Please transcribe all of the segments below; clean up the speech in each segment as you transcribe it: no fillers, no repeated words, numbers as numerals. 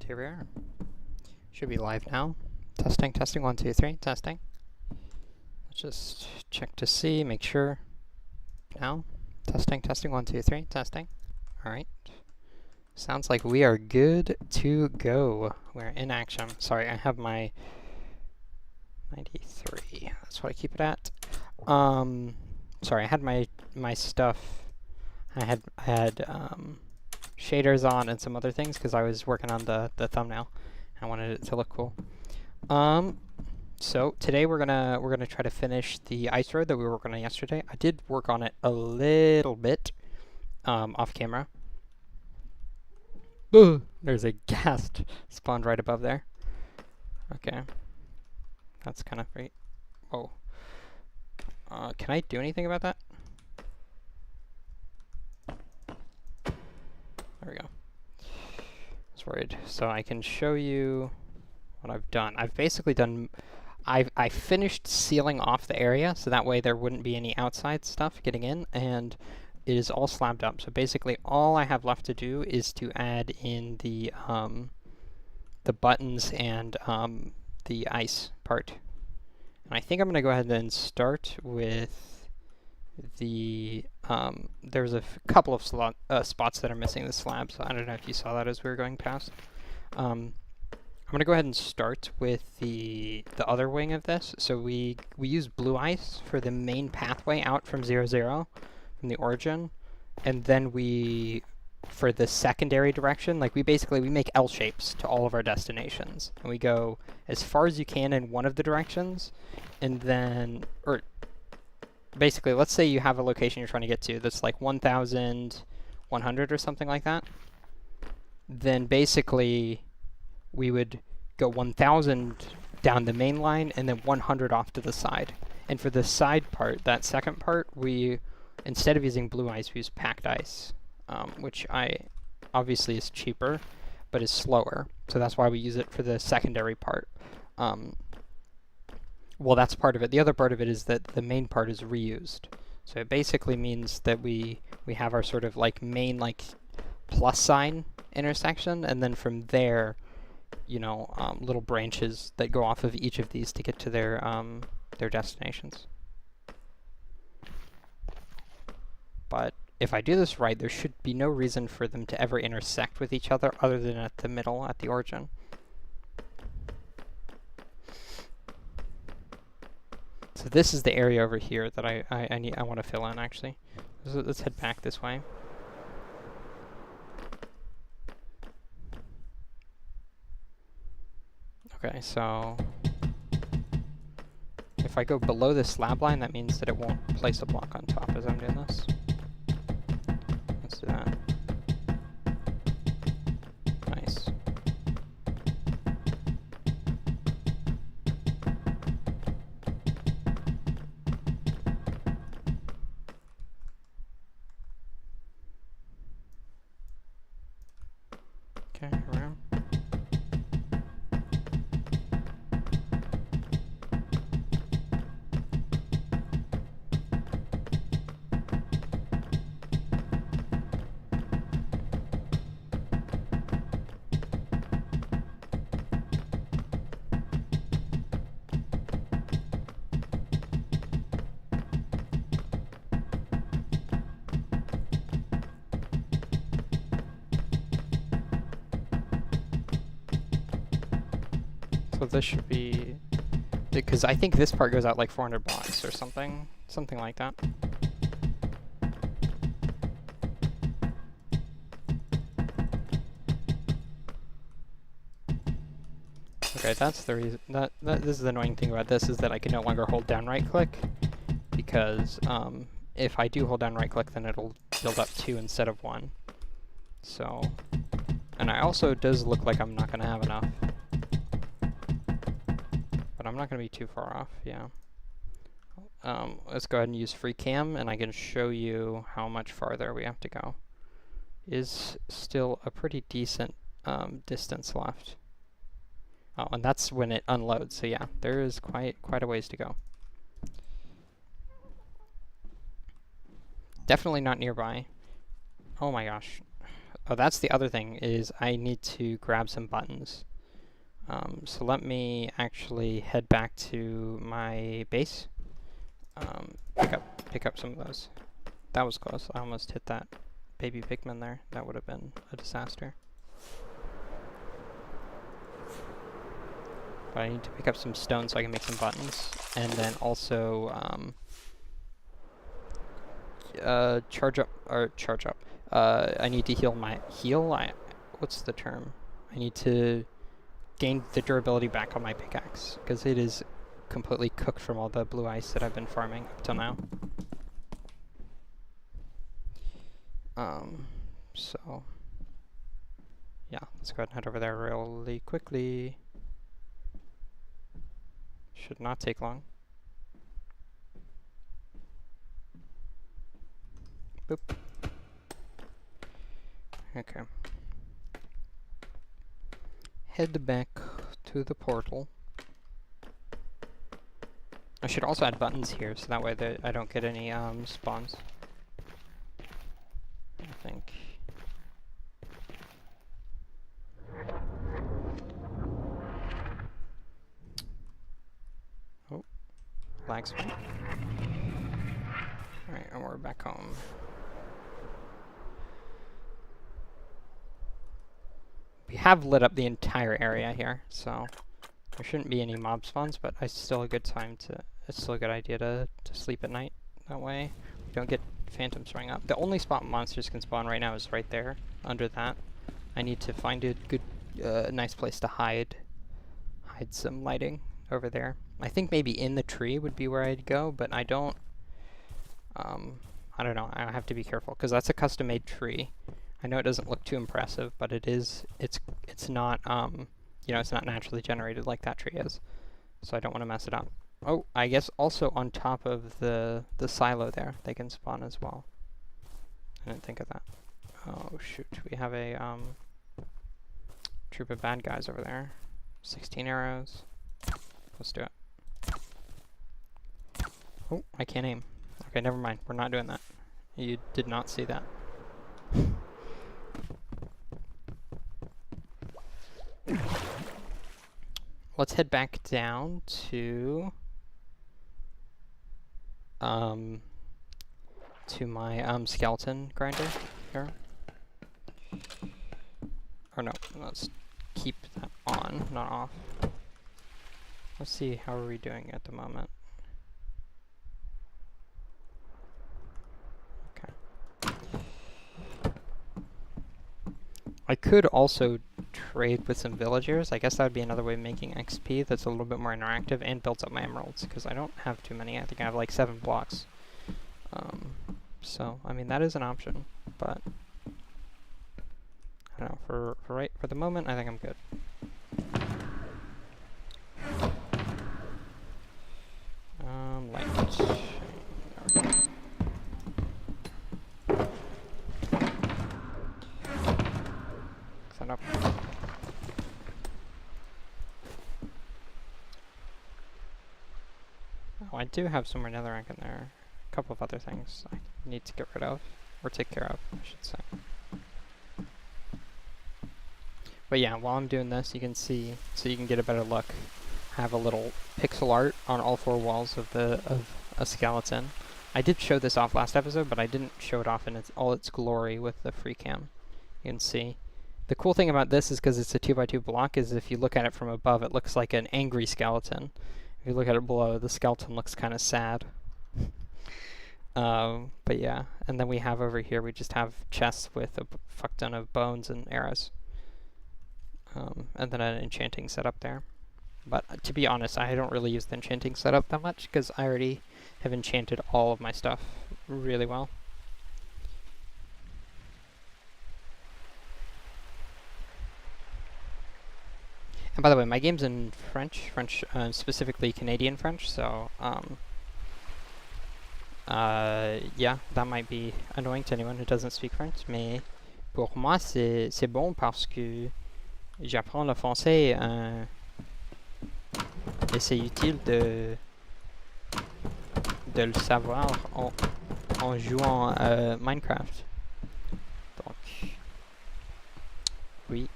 here we are. Should be live now. Testing, testing, 1, 2, 3, testing. Let's just check to see, make sure. Now, testing, testing, 1, 2, 3, testing. Alright. Sounds like we are good to go. We're in action. Sorry, I have my 93. That's what I keep it at. Sorry, I had my stuff. I had shaders on and some other things because I was working on the thumbnail. I wanted it to look cool. So today we're gonna try to finish the ice road that we were working on yesterday. I did work on it a little bit off camera. There's a ghast spawned right above there. Okay, that's kind of great. Whoa. Can I do anything about that? There we go. I was worried. So I can show you what I've done. I've basically done... I finished sealing off the area, so that way there wouldn't be any outside stuff getting in, and it is all slabbed up. So basically all I have left to do is to add in the buttons and the ice part. And I think I'm going to go ahead and start with the... there's a couple of spots that are missing the slab, so I don't know if you saw that as we were going past. I'm going to go ahead and start with the other wing of this. So we use blue ice for the main pathway out from 0, 0, from the origin, and then for the secondary direction, like we make L shapes to all of our destinations, and we go as far as you can in one of the directions, and then, or basically, let's say you have a location you're trying to get to that's like 1,100 or something like that, then basically we would go 1,000 down the main line and then 100 off to the side. And for the side part, that second part, we, instead of using blue ice, we use packed ice, which obviously is cheaper, but is slower. So that's why we use it for the secondary part. Well, that's part of it. The other part of it is that the main part is reused. So it basically means that we have our sort of like main like plus sign intersection, and then from there, you know, little branches that go off of each of these to get to their destinations. But if I do this right, there should be no reason for them to ever intersect with each other than at the middle, at the origin. So this is the area over here that I want to fill in, actually. So let's head back this way. Okay, so if I go below the slab line, that means that it won't place a block on top as I'm doing this. Let's do that. Nice. Okay, around. So this should be, because I think this part goes out like 400 blocks or something like that. Okay, that's the reason. This is the annoying thing about this, is that I can no longer hold down right click, because if I do hold down right click, then it'll build up 2 instead of 1. So, and I also, it does look like I'm not going to have enough. But I'm not going to be too far off, yeah. Let's go ahead and use free cam, and I can show you how much farther we have to go. Is still a pretty decent distance left. Oh, and that's when it unloads, so yeah, there is quite a ways to go. Definitely not nearby. Oh my gosh. Oh, that's the other thing, is I need to grab some buttons. So let me actually head back to my base. Pick up some of those. That was close. I almost hit that baby pigman there. That would have been a disaster. But I need to pick up some stone so I can make some buttons. And then also, charge up. I need to what's the term? I need to gain the durability back on my pickaxe, because it is completely cooked from all the blue ice that I've been farming up till now. So, yeah, let's go ahead and head over there really quickly. Should not take long. Boop. Okay. Head back to the portal. I should also add buttons here, so that way I don't get any spawns. I think. Oh, lag spike. Alright, and we're back home. We have lit up the entire area here, so there shouldn't be any mob spawns, but it's still a good idea to sleep at night. That way we don't get phantoms running up. The only spot monsters can spawn right now is right there, under that. I need to find a good, nice place to hide some lighting over there. I think maybe in the tree would be where I'd go, but I don't know. I have to be careful, because that's a custom-made tree. I know it doesn't look too impressive, but it's not, it's not naturally generated like that tree is. So I don't want to mess it up. Oh, I guess also on top of the silo there, they can spawn as well. I didn't think of that. Oh shoot, we have a troop of bad guys over there. 16 arrows. Let's do it. Oh, I can't aim. Okay, never mind. We're not doing that. You did not see that. Let's head back down to my skeleton grinder here. Or no, let's keep that on, not off. Let's see, how are we doing at the moment? Okay. I could also trade with some villagers. I guess that would be another way of making XP that's a little bit more interactive and builds up my emeralds, because I don't have too many. I think I have like 7 blocks. So, I mean, that is an option, but I don't know, for the moment, I think I'm good. Light. There we go. Set up. Oh, I do have some more netherrack in there. A couple of other things I need to get rid of, or take care of, I should say. But yeah, while I'm doing this, you can see, so you can get a better look. I have a little pixel art on all 4 walls of a skeleton. I did show this off last episode, but I didn't show it off in all its glory with the free cam. You can see. The cool thing about this is because it's a 2x2 block, is if you look at it from above, it looks like an angry skeleton. If you look at it below, the skeleton looks kind of sad. But yeah, and then we have over here, we just have chests with a fuck ton of bones and arrows. And then an enchanting setup there. But to be honest, I don't really use the enchanting setup that much, because I already have enchanted all of my stuff really well. And by the way, my game's in French, specifically Canadian French, so yeah, that might be annoying to anyone who doesn't speak French, mais pour moi c'est bon parce que j'apprends le français et c'est utile de le savoir en jouant Minecraft. Donc Oui.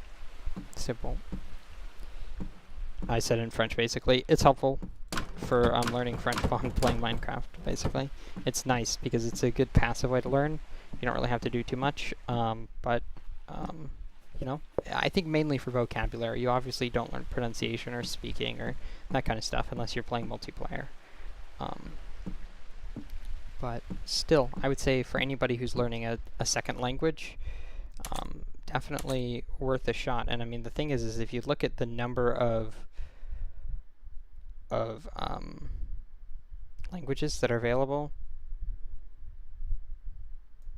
C'est bon. I said in French, basically. It's helpful for learning French while I'm playing Minecraft, basically. It's nice because it's a good passive way to learn. You don't really have to do too much, but, you know, I think mainly for vocabulary. You obviously don't learn pronunciation or speaking or that kind of stuff unless you're playing multiplayer. But still, I would say for anybody who's learning a second language, definitely worth a shot. And I mean, the thing is if you look at the number of languages that are available,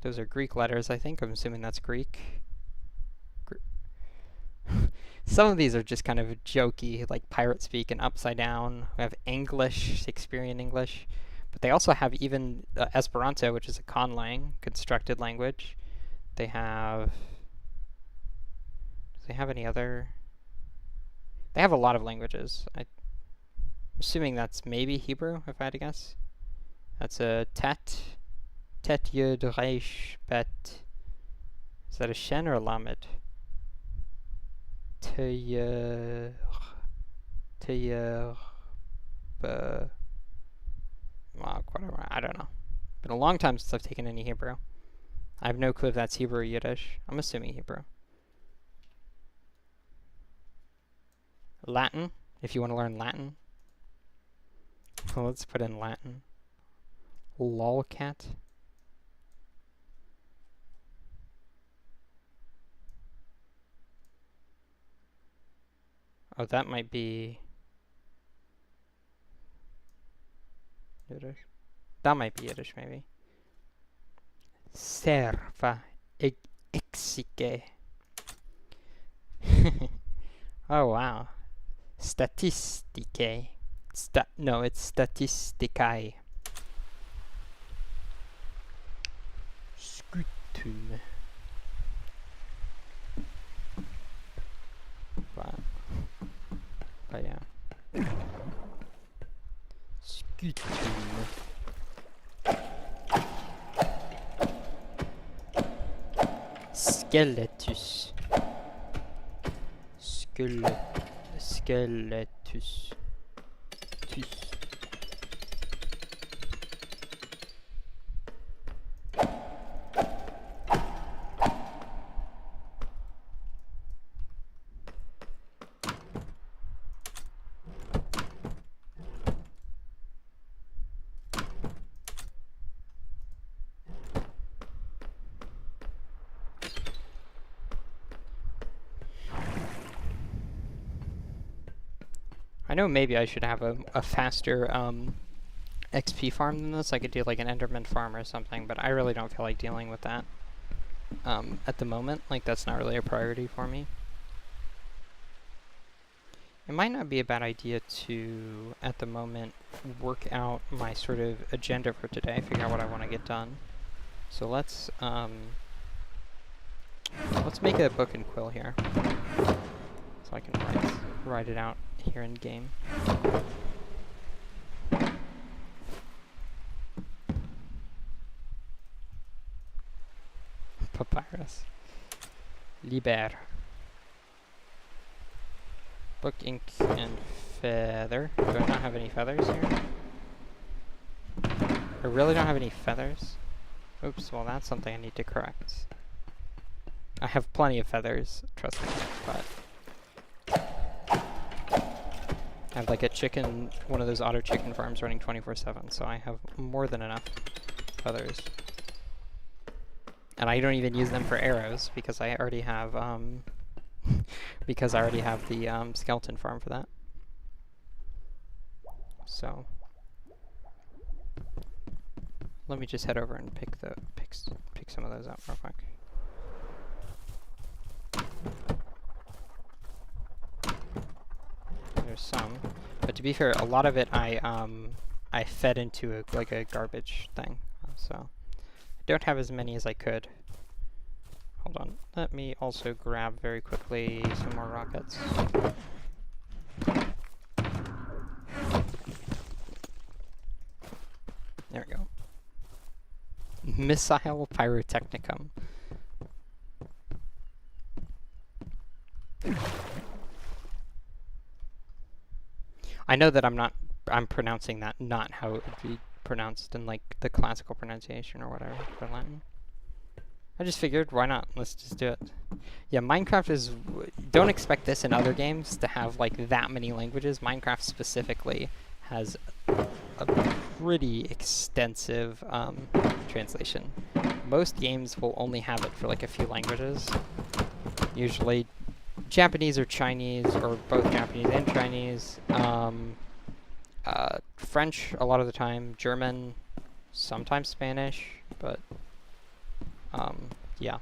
those are Greek letters, I think. I'm assuming that's Greek. Some of these are just kind of jokey, like Pirate Speak and Upside Down. We have English, Shakespearean English. But they also have even Esperanto, which is a conlang, constructed language. They have... Do they have any other... They have a lot of languages. I'm assuming that's maybe Hebrew, if I had to guess. That's a Tet Yud Resh Bet. Is that a Shen or a Lamed? Teyer... Whatever, I don't know. Been a long time since I've taken any Hebrew. I have no clue if that's Hebrew or Yiddish. I'm assuming Hebrew. Latin, if you want to learn Latin. Well, let's put in Latin. Lolcat. Oh, that might be Yiddish. That might be Yiddish, maybe. Serva exike. Oh, wow. Statistike. No, it's statisticae. Scutum. Wow. But yeah. Scutum. Skeletus. Skeletus. I know maybe I should have a faster XP farm than this. I could do like an Enderman farm or something, but I really don't feel like dealing with that at the moment. Like, that's not really a priority for me. It might not be a bad idea to, at the moment, work out my sort of agenda for today, figure out what I want to get done. So let's make a book and quill here, so I can write it out here in game. Papyrus. Liber. Book, ink, and feather. Do I not have any feathers here? I really don't have any feathers. Oops, well that's something I need to correct. I have plenty of feathers, trust me, but I have like a chicken, one of those auto chicken farms running 24/7, so I have more than enough feathers. And I don't even use them for arrows because I already have the skeleton farm for that. So let me just head over and pick some of those out real quick. There's some, but to be fair, a lot of it I fed into like a garbage thing, so I don't have as many as I could. Hold on, let me also grab very quickly some more rockets. There we go. Missile Pyrotechnicum. I know that I'm pronouncing that not how it would be pronounced in like the classical pronunciation or whatever for Latin. I just figured, why not? Let's just do it. Yeah, Minecraft is... Don't expect this in other games to have like that many languages. Minecraft specifically has a pretty extensive translation. Most games will only have it for like a few languages. Usually Japanese or Chinese, or both Japanese and Chinese. French a lot of the time. German, sometimes Spanish, but yeah,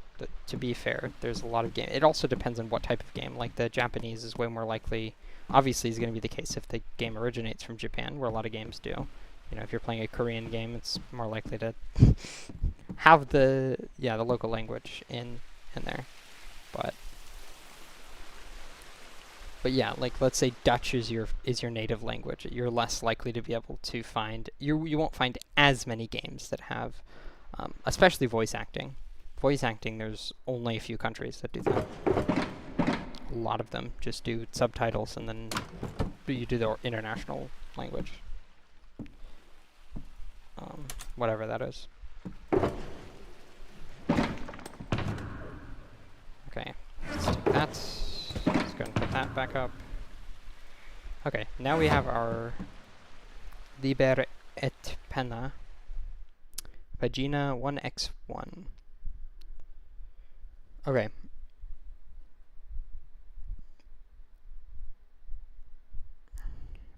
to be fair, there's a lot of game. It also depends on what type of game. Like the Japanese is way more likely, obviously is going to be the case if the game originates from Japan, where a lot of games do. You know, if you're playing a Korean game, it's more likely to have the local language in there. But yeah, like let's say Dutch is your native language. You're less likely to be able to find you won't find as many games that have especially voice acting. Voice acting, there's only a few countries that do that. A lot of them just do subtitles and then you do the international language. Whatever that is. Okay, let's do that. Let's go and put that back up. Okay, now we have our Liber et Penna. Pagina 1x1. Okay.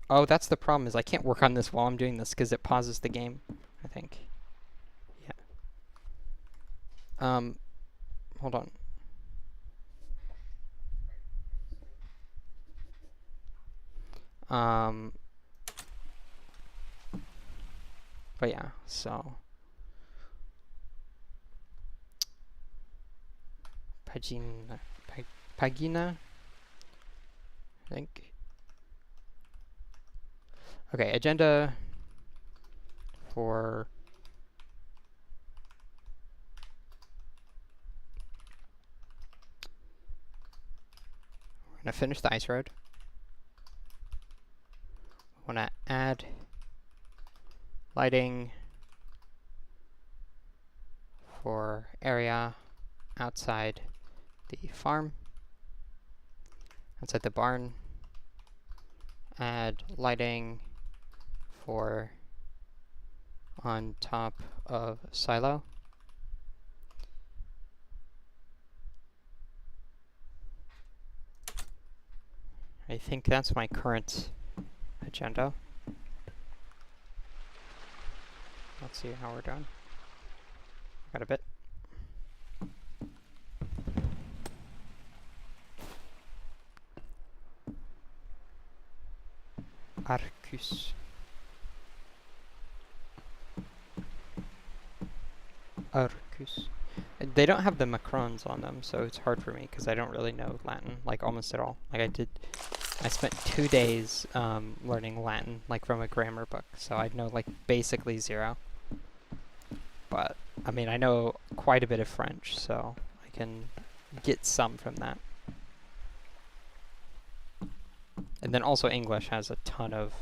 Oh, that's the problem, is I can't work on this while I'm doing this because it pauses the game, I think. Yeah. Hold on. But yeah, so Pagina, I think. Okay, agenda for we're gonna finish the ice road. I want to add lighting for area outside the farm, outside the barn. Add lighting for on top of silo. I think that's my current agenda. Let's see how we're doing. Got a bit. Arcus. Arcus. They don't have the macrons on them, so it's hard for me because I don't really know Latin, like almost at all. Like I spent 2 days learning Latin, like from a grammar book, so I know like basically zero. But I mean, I know quite a bit of French, so I can get some from that. And then also English has a ton of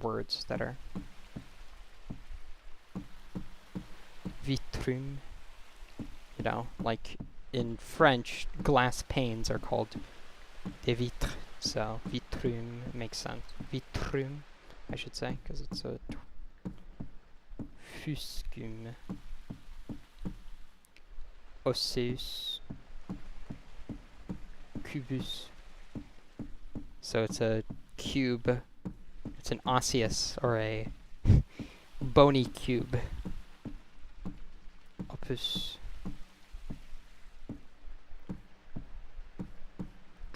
words that are vitrum. You know, like in French, glass panes are called des vitres, so vitrum makes sense. Vitrum, I should say, because it's a fuscum. Osseus. Cubus. So it's a cube. It's an osseous, or a bony cube. Opus.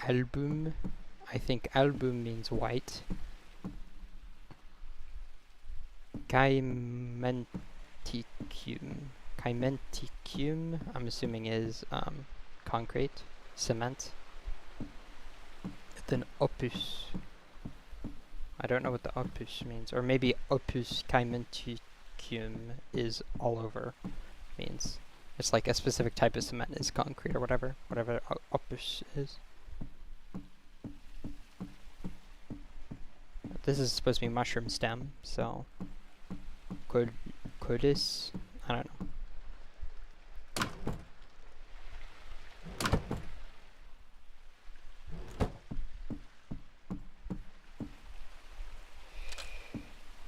Album. I think album means white. Caimenticum. Caimenticum, I'm assuming is concrete, cement. Then opus. I don't know what the opus means. Or maybe opus caimenticum is all over means. It's like a specific type of cement is concrete or whatever. Whatever opus is. This is supposed to be mushroom stem, so Cordis, I don't know.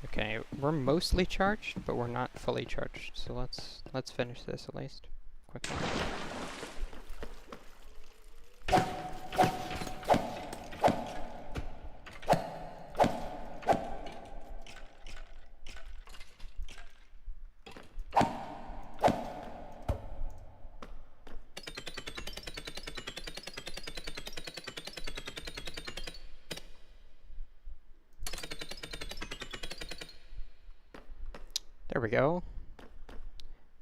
Okay, we're mostly charged, but we're not fully charged. So let's finish this at least quickly. There we go.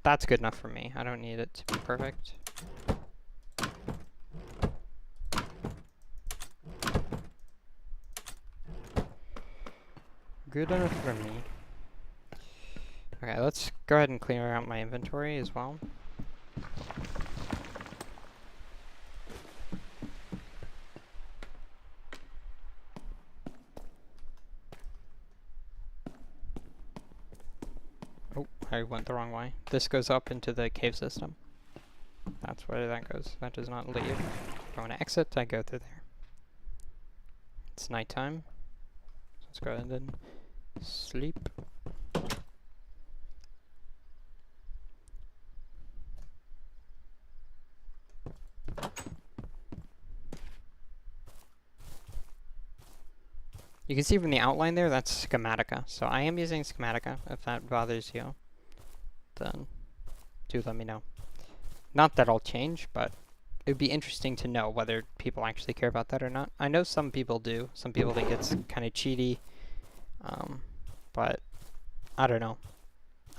That's good enough for me. I don't need it to be perfect. Good enough for me. Okay, let's go ahead and clear out my inventory as well. Oh, I went the wrong way. This goes up into the cave system. That's where that goes. That does not leave. If I want to exit, I go through there. It's nighttime. So let's go ahead and sleep. You can see from the outline there, that's Schematica. So I am using Schematica. If that bothers you, then do let me know. Not that I'll change, but it would be interesting to know whether people actually care about that or not. I know some people do. Some people think it's kind of cheaty. But I don't know.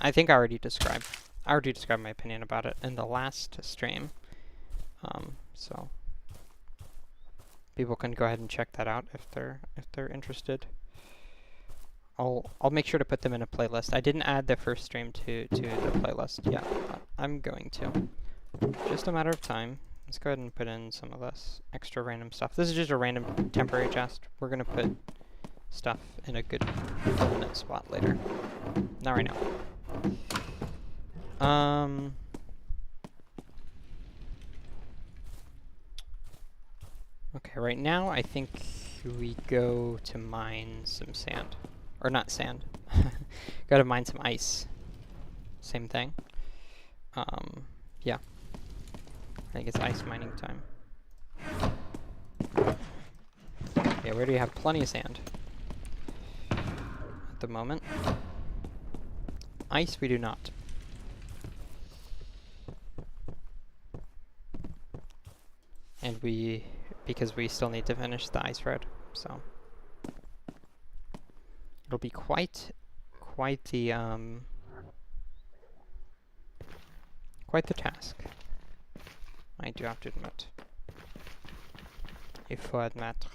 I think I already described my opinion about it in the last stream. So people can go ahead and check that out if they're interested. I'll make sure to put them in a playlist. I didn't add the first stream to the playlist yet, but I'm going to. Just a matter of time. Let's go ahead and put in some of this extra random stuff. This is just a random temporary chest. We're gonna put stuff in a good permanent spot later. Not right now. Okay, right now I think we go to mine some sand. Or not sand. Gotta mine some ice. Same thing. Yeah. I think it's ice mining time. Yeah, we already have plenty of sand at the moment. Ice we do not. And because we still need to finish the ice road, so it'll be quite the task. I do have to admit. Il faut admettre.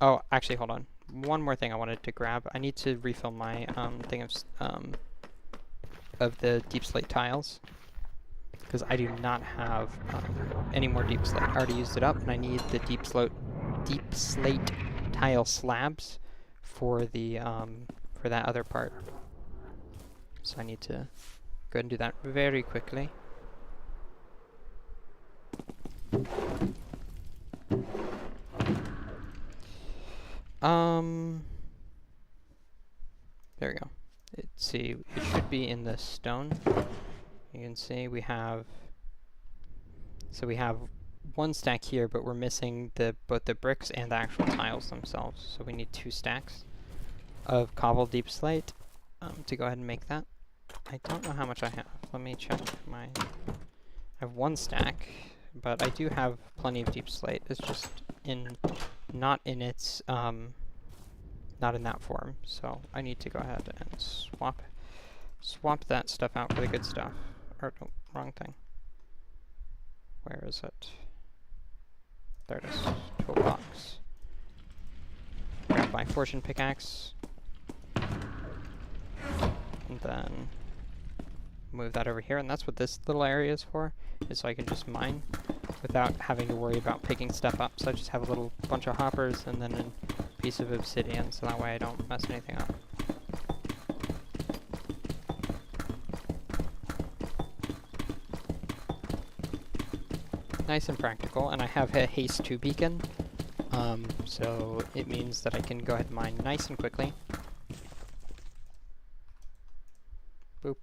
Oh, actually, hold on. One more thing I wanted to grab. I need to refill my thing of the deep slate tiles, because I do not have any more deep slate. I already used it up, and I need the deep slate tile slabs for the for that other part. So I need to go ahead and do that very quickly. There we go. Let's see, it should be in the stone. You can see we have one stack here, but we're missing both the bricks and the actual tiles themselves. So we need 2 stacks of cobble deep slate to go ahead and make that. I don't know how much I have. Let me check I have 1 stack, but I do have plenty of deep slate. It's just not in that form. So I need to go ahead and swap that stuff out for the good stuff. Or no, wrong thing. Where is it? There it is. Toolbox. Grab my fortune pickaxe. And then move that over here, and that's what this little area is for, is so I can just mine. without having to worry about picking stuff up. So I just have a little bunch of hoppers and then a piece of obsidian, so that way I don't mess anything up. Nice and practical, and I have a haste 2 beacon, so it means that I can go ahead and mine nice and quickly. Boop.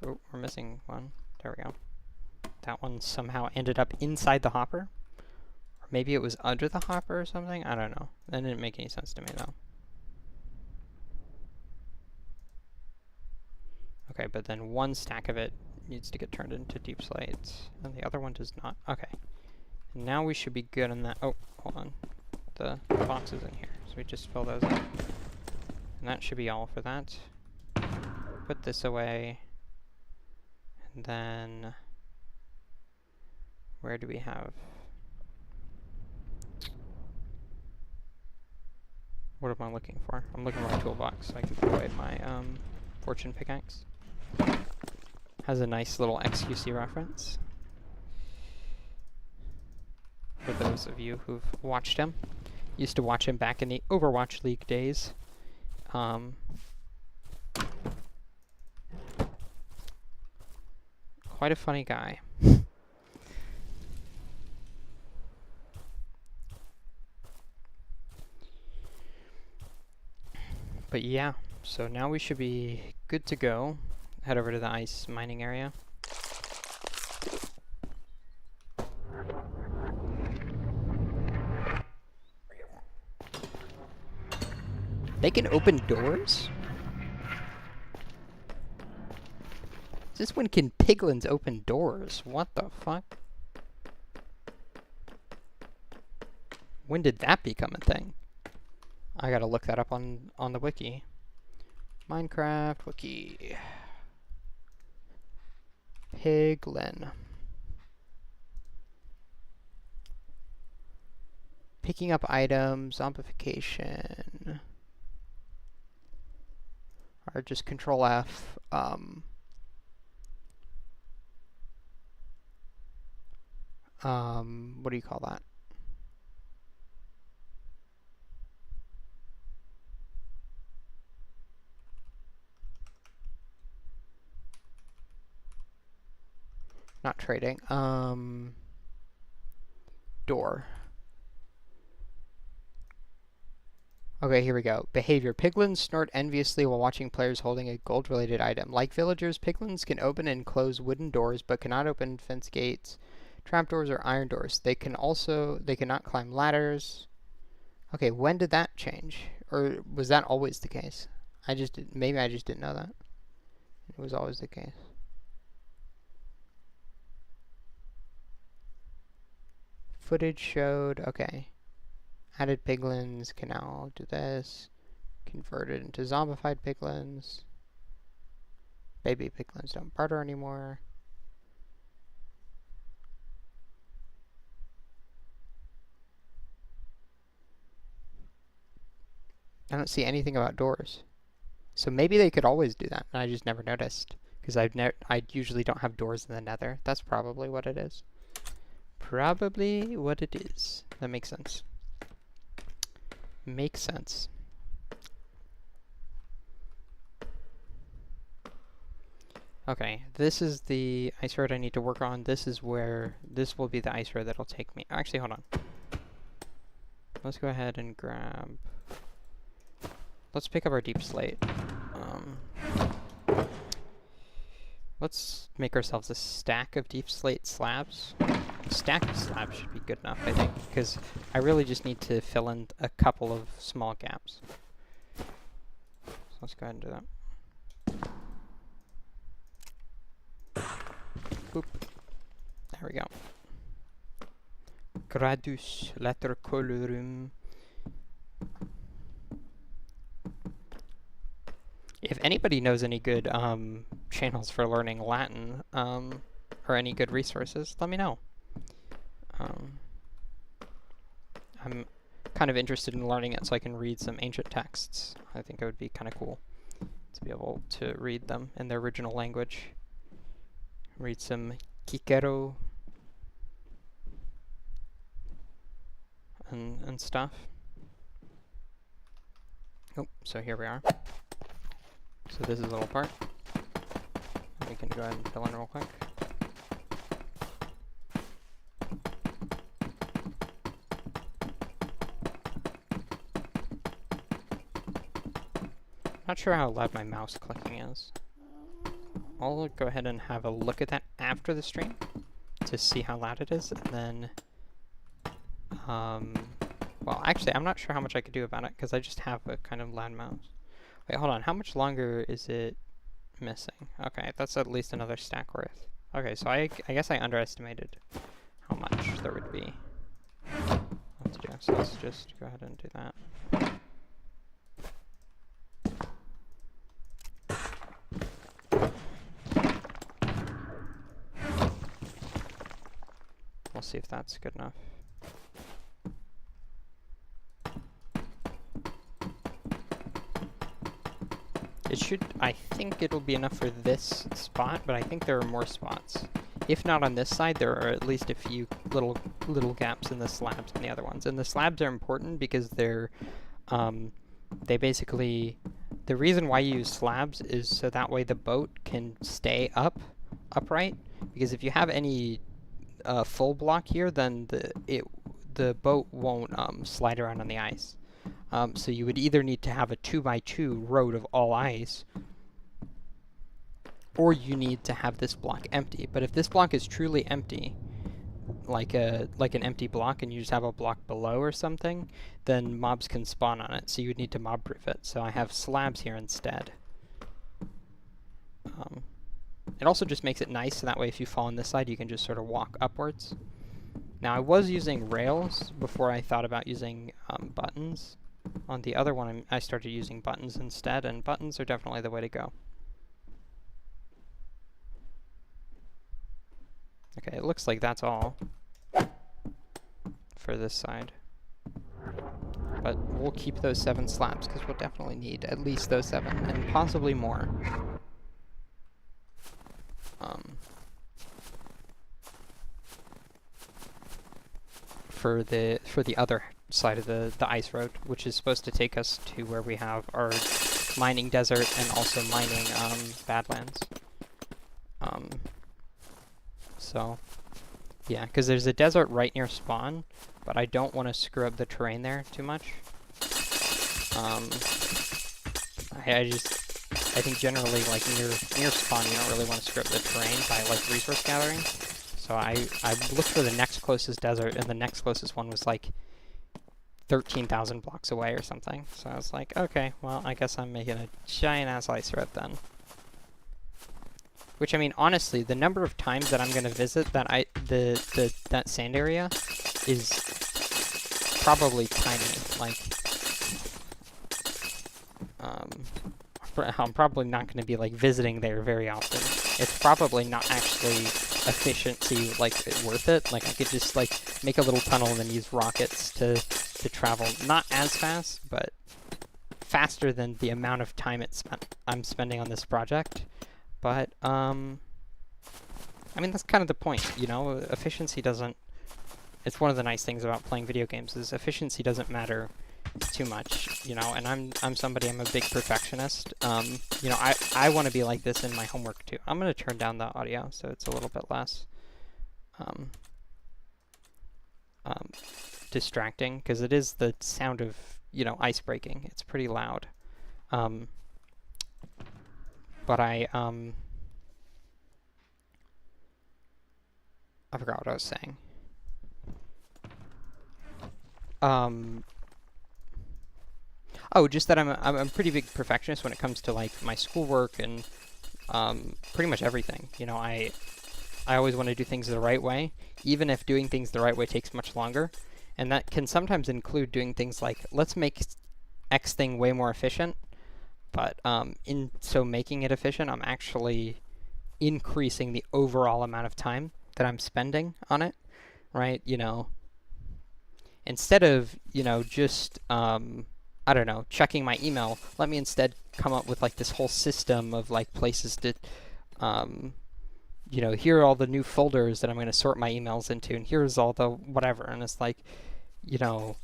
Oh, we're missing one. There we go. That one somehow ended up inside the hopper. Or maybe it was under the hopper or something? I don't know. That didn't make any sense to me, though. Okay, but then one stack of it needs to get turned into deep slates, and the other one does not. Okay. And now we should be good on that. Oh, hold on. The box is in here, so we just fill those up. And that should be all for that. Put this away. And then... where do we have... what am I looking for? I'm looking for my toolbox so I can put away my fortune pickaxe. Has a nice little XQC reference. For those of you who've watched him. Used to watch him back in the Overwatch League days. Quite a funny guy. But yeah, so now we should be good to go. Head over to the ice mining area. They can open doors? Is this when can piglins open doors? What the fuck? When did that become a thing? I gotta look that up on the wiki. Minecraft wiki. Piglin. Picking up items, zombification. Or just Control F. What do you call that? Not trading. Door. Okay, here we go. Behavior. Piglins snort enviously while watching players holding a gold-related item. Like villagers, piglins can open and close wooden doors, but cannot open fence gates, trapdoors, or iron doors. They cannot climb ladders. Okay, when did that change? Or was that always the case? Maybe I just didn't know that. It was always the case. Footage showed, okay. Added piglins can now do this. Converted into zombified piglins. Baby piglins don't barter anymore. I don't see anything about doors. So maybe they could always do that, and I just never noticed. Because I usually don't have doors in the nether. That's probably what it is. Probably what it is. That makes sense. Makes sense. Okay, this is the ice road I need to work on. This will be the ice road that'll take me. Actually, hold on. Let's go ahead and grab... let's pick up our deep slate. Let's make ourselves a stack of deep slate slabs. A stack of slabs should be good enough, I think, because I really just need to fill in a couple of small gaps. So let's go ahead and do that. Boop. There we go. Gradus letter colorum. If anybody knows any good channels for learning Latin, or any good resources, let me know. I'm kind of interested in learning it so I can read some ancient texts. I think it would be kind of cool to be able to read them in their original language. Read some Kikero. and stuff. Oh, so here we are. So this is a little part. We can go ahead and fill in real quick. Not sure how loud my mouse clicking is. I'll go ahead and have a look at that after the stream to see how loud it is, and then, well, actually, I'm not sure how much I could do about it, because I just have a kind of loud mouse. Wait, hold on, how much longer is it missing? Okay, that's at least another stack worth. Okay, so I guess I underestimated how much there would be left to do, so let's just go ahead and do that. We'll see if that's good enough. It should, I think it'll be enough for this spot, but I think there are more spots. If not on this side, there are at least a few little gaps in the slabs and the other ones. And the slabs are important because they're, they basically, the reason why you use slabs is so that way the boat can stay upright. Because if you have any full block here, then the boat won't slide around on the ice. So you would either need to have a 2x2 road of all ice, or you need to have this block empty. But if this block is truly empty, like an empty block, and you just have a block below or something, then mobs can spawn on it. So you would need to mob-proof it. So I have slabs here instead. It also just makes it nice, so that way if you fall on this side, you can just sort of walk upwards. Now, I was using rails before I thought about using buttons. On the other one, I started using buttons instead, and buttons are definitely the way to go. Okay, it looks like that's all for this side. But we'll keep those 7 slabs, because we'll definitely need at least those 7, and possibly more. For the other side of the ice road, which is supposed to take us to where we have our mining desert and also mining badlands. So yeah, because there's a desert right near spawn, but I don't want to screw up the terrain there too much. I think generally, like, near spawn, you don't really want to screw up the terrain by, like, resource gathering. So I looked for the next closest desert, and the next closest one was, like, 13,000 blocks away or something. So I was like, okay, well, I guess I'm making a giant-ass ice road then. Which, I mean, honestly, the number of times that I'm going to visit that sand area is probably tiny. Like, I'm probably not going to be, like, visiting there very often. It's probably not actually efficiency, like, worth it. Like, I could just, like, make a little tunnel and then use rockets to travel. Not as fast, but faster than the amount of time I'm spending on this project. But, I mean, that's kind of the point, you know? Efficiency doesn't... It's one of the nice things about playing video games, is efficiency doesn't matter too much, you know? And I'm somebody, I'm a big perfectionist. You know, I want to be like this in my homework, too. I'm going to turn down the audio, so it's a little bit less distracting, because it is the sound of, you know, ice breaking. It's pretty loud. But I forgot what I was saying. Oh, just that I'm a pretty big perfectionist when it comes to, like, my schoolwork and pretty much everything. You know, I always want to do things the right way, even if doing things the right way takes much longer. And that can sometimes include doing things like, let's make X thing way more efficient. But in so making it efficient, I'm actually increasing the overall amount of time that I'm spending on it, right? You know, instead of, you know, just, I don't know, checking my email, let me instead come up with, like, this whole system of, like, places to, you know, here are all the new folders that I'm going to sort my emails into, and here's all the whatever. And it's like, you know,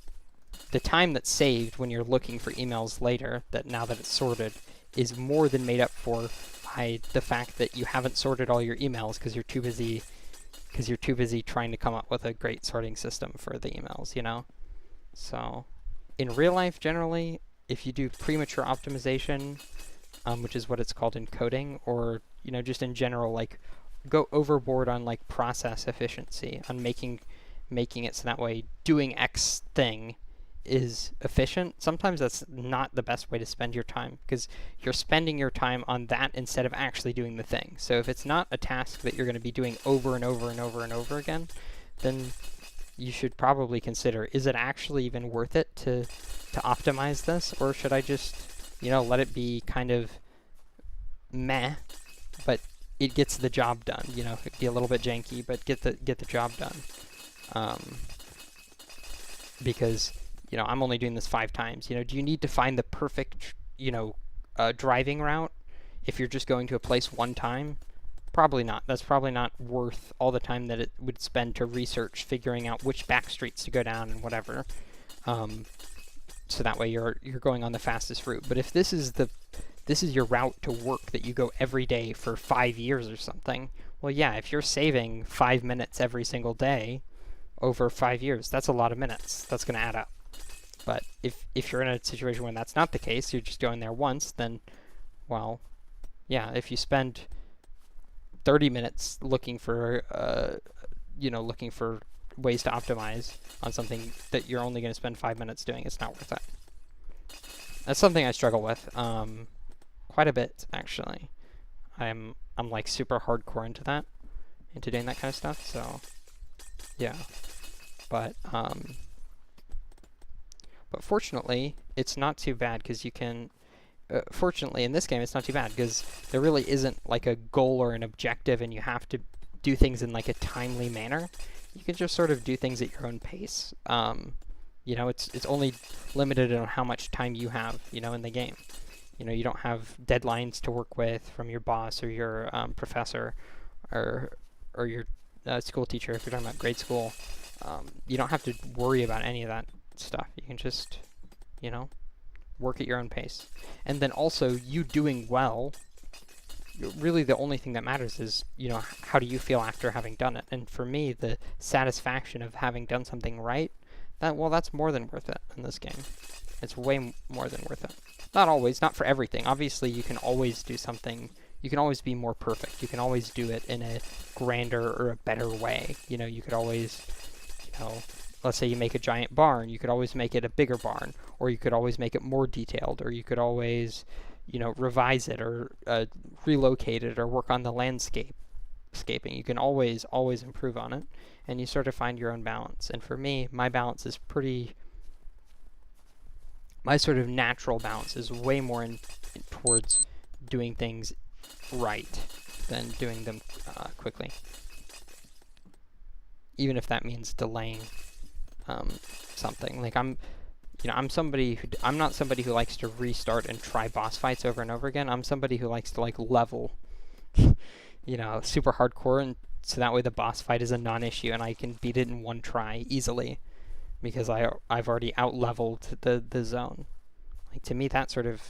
the time that's saved when you're looking for emails later, that now that it's sorted, is more than made up for by the fact that you haven't sorted all your emails because you're too busy trying to come up with a great sorting system for the emails, you know? So, in real life, generally, if you do premature optimization, which is what it's called in coding, or, you know, just in general, like, go overboard on, like, process efficiency, on making it so that way doing X thing is efficient, sometimes that's not the best way to spend your time, because you're spending your time on that instead of actually doing the thing. So if it's not a task that you're going to be doing over and over and over and over again, then you should probably consider, is it actually even worth it to optimize this, or should I just, you know, let it be kind of meh, but it gets the job done, you know, it'd be a little bit janky, but get the job done. Because, you know, I'm only doing this 5 times. You know, do you need to find the perfect, you know, driving route if you're just going to a place one time? Probably not. That's probably not worth all the time that it would spend to research figuring out which back streets to go down and whatever. So that way you're going on the fastest route. But if this is your route to work that you go every day for 5 years or something, well, yeah, if you're saving 5 minutes every single day over 5 years, that's a lot of minutes. That's going to add up. But if you're in a situation when that's not the case, you're just going there once, then, well, yeah, if you spend 30 minutes looking for, looking for ways to optimize on something that you're only going to spend 5 minutes doing, it's not worth it. That's something I struggle with quite a bit, actually. I'm like super hardcore into doing that kind of stuff, so yeah. But fortunately, it's not too bad because you can, fortunately in this game it's not too bad because there really isn't like a goal or an objective and you have to do things in like a timely manner. You can just sort of do things at your own pace. You know, it's only limited on how much time you have, you know, in the game. You know, you don't have deadlines to work with from your boss or your professor or your school teacher if you're talking about grade school. You don't have to worry about any of that stuff. You can just, you know, work at your own pace. And then also, you doing well, really the only thing that matters is, you know, how do you feel after having done it? And for me, the satisfaction of having done something right, that's more than worth it in this game. It's way more than worth it. Not always, not for everything. Obviously, you can always do something, you can always be more perfect. You can always do it in a grander or a better way. You know, you could always, you know, let's say you make a giant barn, you could always make it a bigger barn, or you could always make it more detailed, or you could always, you know, revise it or relocate it or work on the landscaping. You can always improve on it, and you sort of find your own balance. And for me, my balance is my sort of natural balance is way more towards doing things right than doing them quickly. Even if that means delaying something. Like I'm not somebody who likes to restart and try boss fights over and over again. I'm somebody who likes to like level, you know, super hardcore, and so that way the boss fight is a non-issue and I can beat it in one try easily because I've already out-leveled the zone. Like, to me, that sort of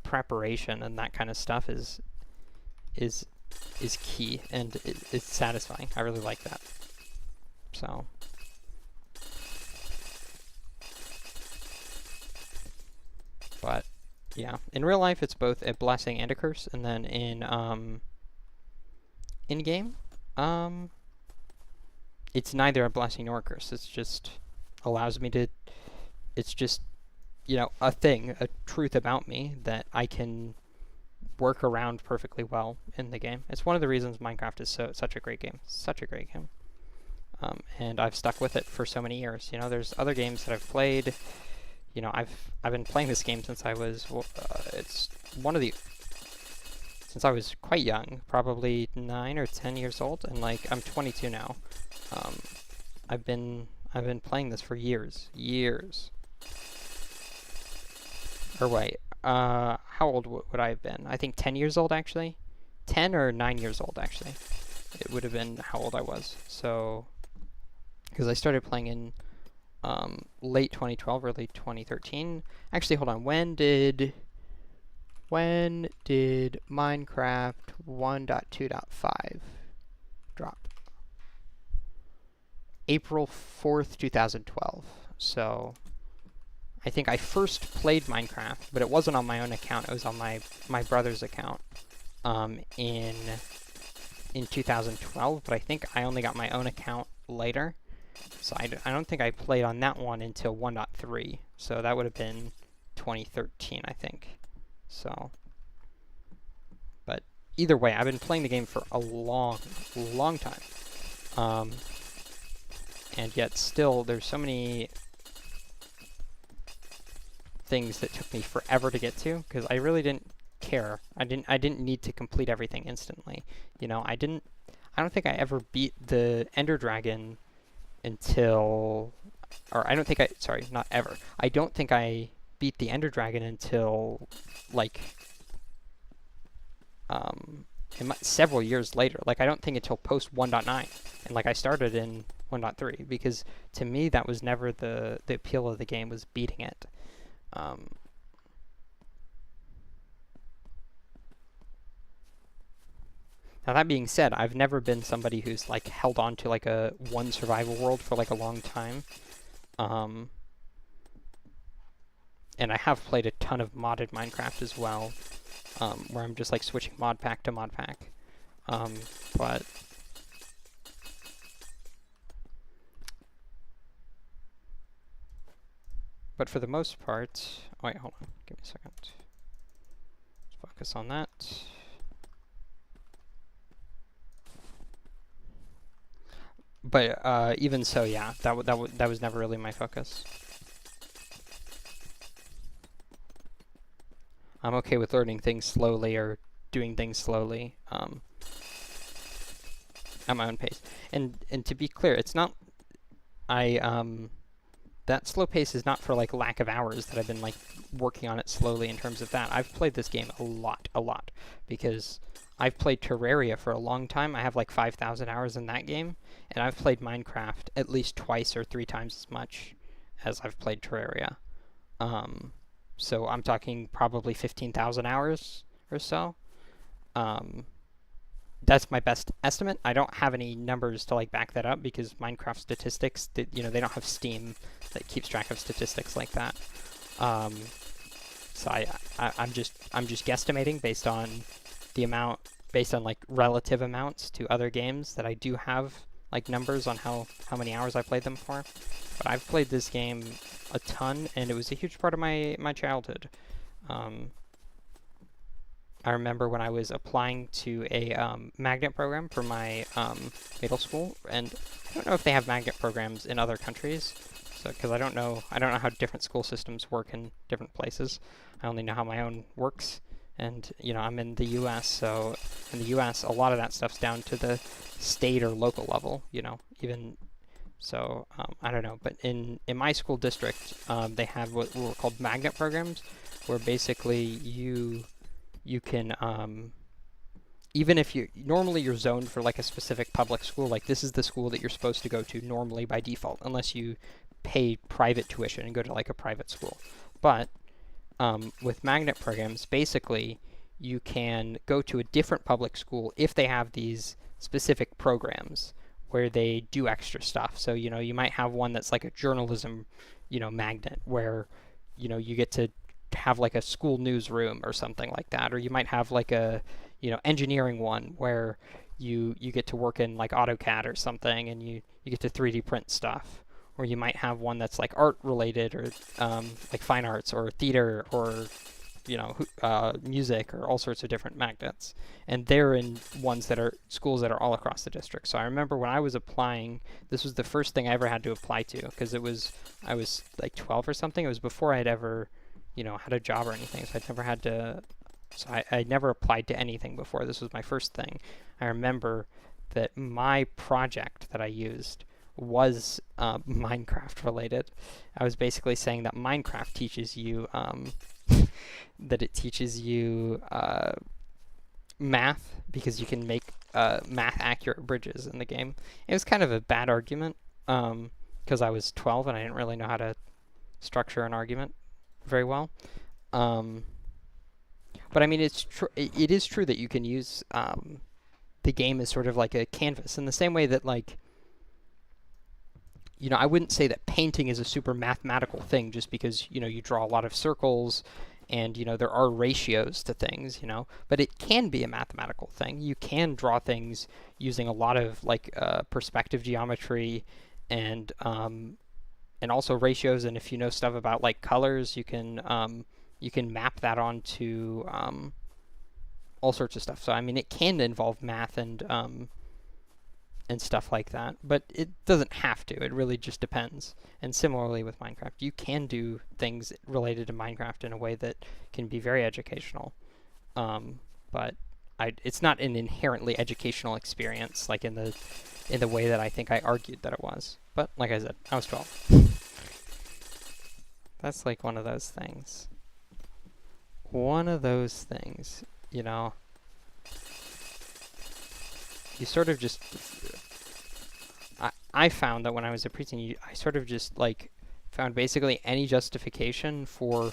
preparation and that kind of stuff is key, and it's satisfying. I really like that. So but yeah, in real life it's both a blessing and a curse, and then in game it's neither a blessing nor a curse. It's just allows me to, it's just, you know, a truth about me that I can work around perfectly well in the game. It's one of the reasons Minecraft is such a great game. Such a great game. And I've stuck with it for so many years. You know, there's other games that I've played. You know, I've been playing this game since I was, since I was quite young, probably 9 or 10 years old, and like I'm 22 now. I've been playing this for years. Or wait, how old would I have been? I think 10 years old, actually. 10 or 9 years old, actually. It would have been how old I was. So, because I started playing in late 2012, early 2013. Actually, hold on. When did Minecraft 1.2.5 drop? April 4th, 2012. So I think I first played Minecraft, but it wasn't on my own account. It was on my brother's account in 2012. But I think I only got my own account later. So I don't think I played on that one until 1.3. So that would have been 2013, I think. So, but either way, I've been playing the game for a long time. And yet still, there's so many things that took me forever to get to, because I really didn't care. I didn't need to complete everything instantly. You know, I don't think I ever beat the Ender Dragon until, or I don't think sorry, not ever. I don't think I beat the Ender Dragon until, like, several years later. Like, I don't think until post 1.9. And, like, I started in 1.3, because to me that was never the appeal of the game, was beating it. Now, that being said, I've never been somebody who's, like, held on to, like, a one survival world for, like, a long time. And I have played a ton of modded Minecraft as well, where I'm just, like, switching mod pack to mod pack. But for the most part... Oh, wait, hold on. Give me a second. Let's focus on that. But even so, yeah, that was never really my focus. I'm okay with learning things slowly or doing things slowly at my own pace. And to be clear, it's not... that slow pace is not for, like, lack of hours that I've been, like, working on it slowly in terms of that. I've played this game a lot, because I've played Terraria for a long time. I have, like, 5,000 hours in that game, and I've played Minecraft at least twice or 3 times as much as I've played Terraria. So I'm talking probably 15,000 hours or so. That's my best estimate. I don't have any numbers to, like, back that up, because Minecraft statistics, they don't have Steam that keeps track of statistics like that. So I'm just guesstimating based on like relative amounts to other games that I do have, like, numbers on how many hours I played them for. But I've played this game a ton, and it was a huge part of my childhood. I remember when I was applying to a magnet program for my middle school, and I don't know if they have magnet programs in other countries, so because I don't know how different school systems work in different places. I only know how my own works, and I'm in the U.S., so in the U.S. a lot of that stuff's down to the state or local level, even. So I don't know, but in my school district, they have what were called magnet programs, where basically you can, even if normally you're zoned for, like, a specific public school, like, this is the school that you're supposed to go to normally by default, unless you pay private tuition and go to, like, a private school. But with magnet programs, basically, you can go to a different public school if they have these specific programs where they do extra stuff. So, you might have one that's like a journalism, magnet, where, you get to have, like, a school newsroom or something like that. Or you might have, like, a engineering one where you get to work in, like, AutoCAD or something, and you get to 3D print stuff. Or you might have one that's, like, art related, or like fine arts or theater, or music, or all sorts of different magnets. And they're in schools that are all across the district. So I remember when I was applying, this was the first thing I ever had to apply to, because I was like 12 or something. It was before I'd ever had a job or anything, so I never applied to anything before. This was my first thing. I remember that my project that I used was Minecraft related. I was basically saying that Minecraft teaches you that it teaches you math, because you can make math accurate bridges in the game. It was kind of a bad argument, because I was 12 and I didn't really know how to structure an argument very well. Um, but I mean, it is true that you can use the game as sort of like a canvas in the same way that, like, I wouldn't say that painting is a super mathematical thing just because, you draw a lot of circles and, there are ratios to things, but it can be a mathematical thing. You can draw things using a lot of, like, perspective geometry and also ratios. And if you know stuff about, like, colors, you can map that onto all sorts of stuff. So, I mean, it can involve math and stuff like that, but it doesn't have to. It really just depends. And similarly with Minecraft, you can do things related to Minecraft in a way that can be very educational, but it's not an inherently educational experience, like in the way that I think I argued that it was. But like I said, I was 12. That's like one of those things. One of those things, you sort of just... I found that when I was a preteen, I sort of just, like, found basically any justification for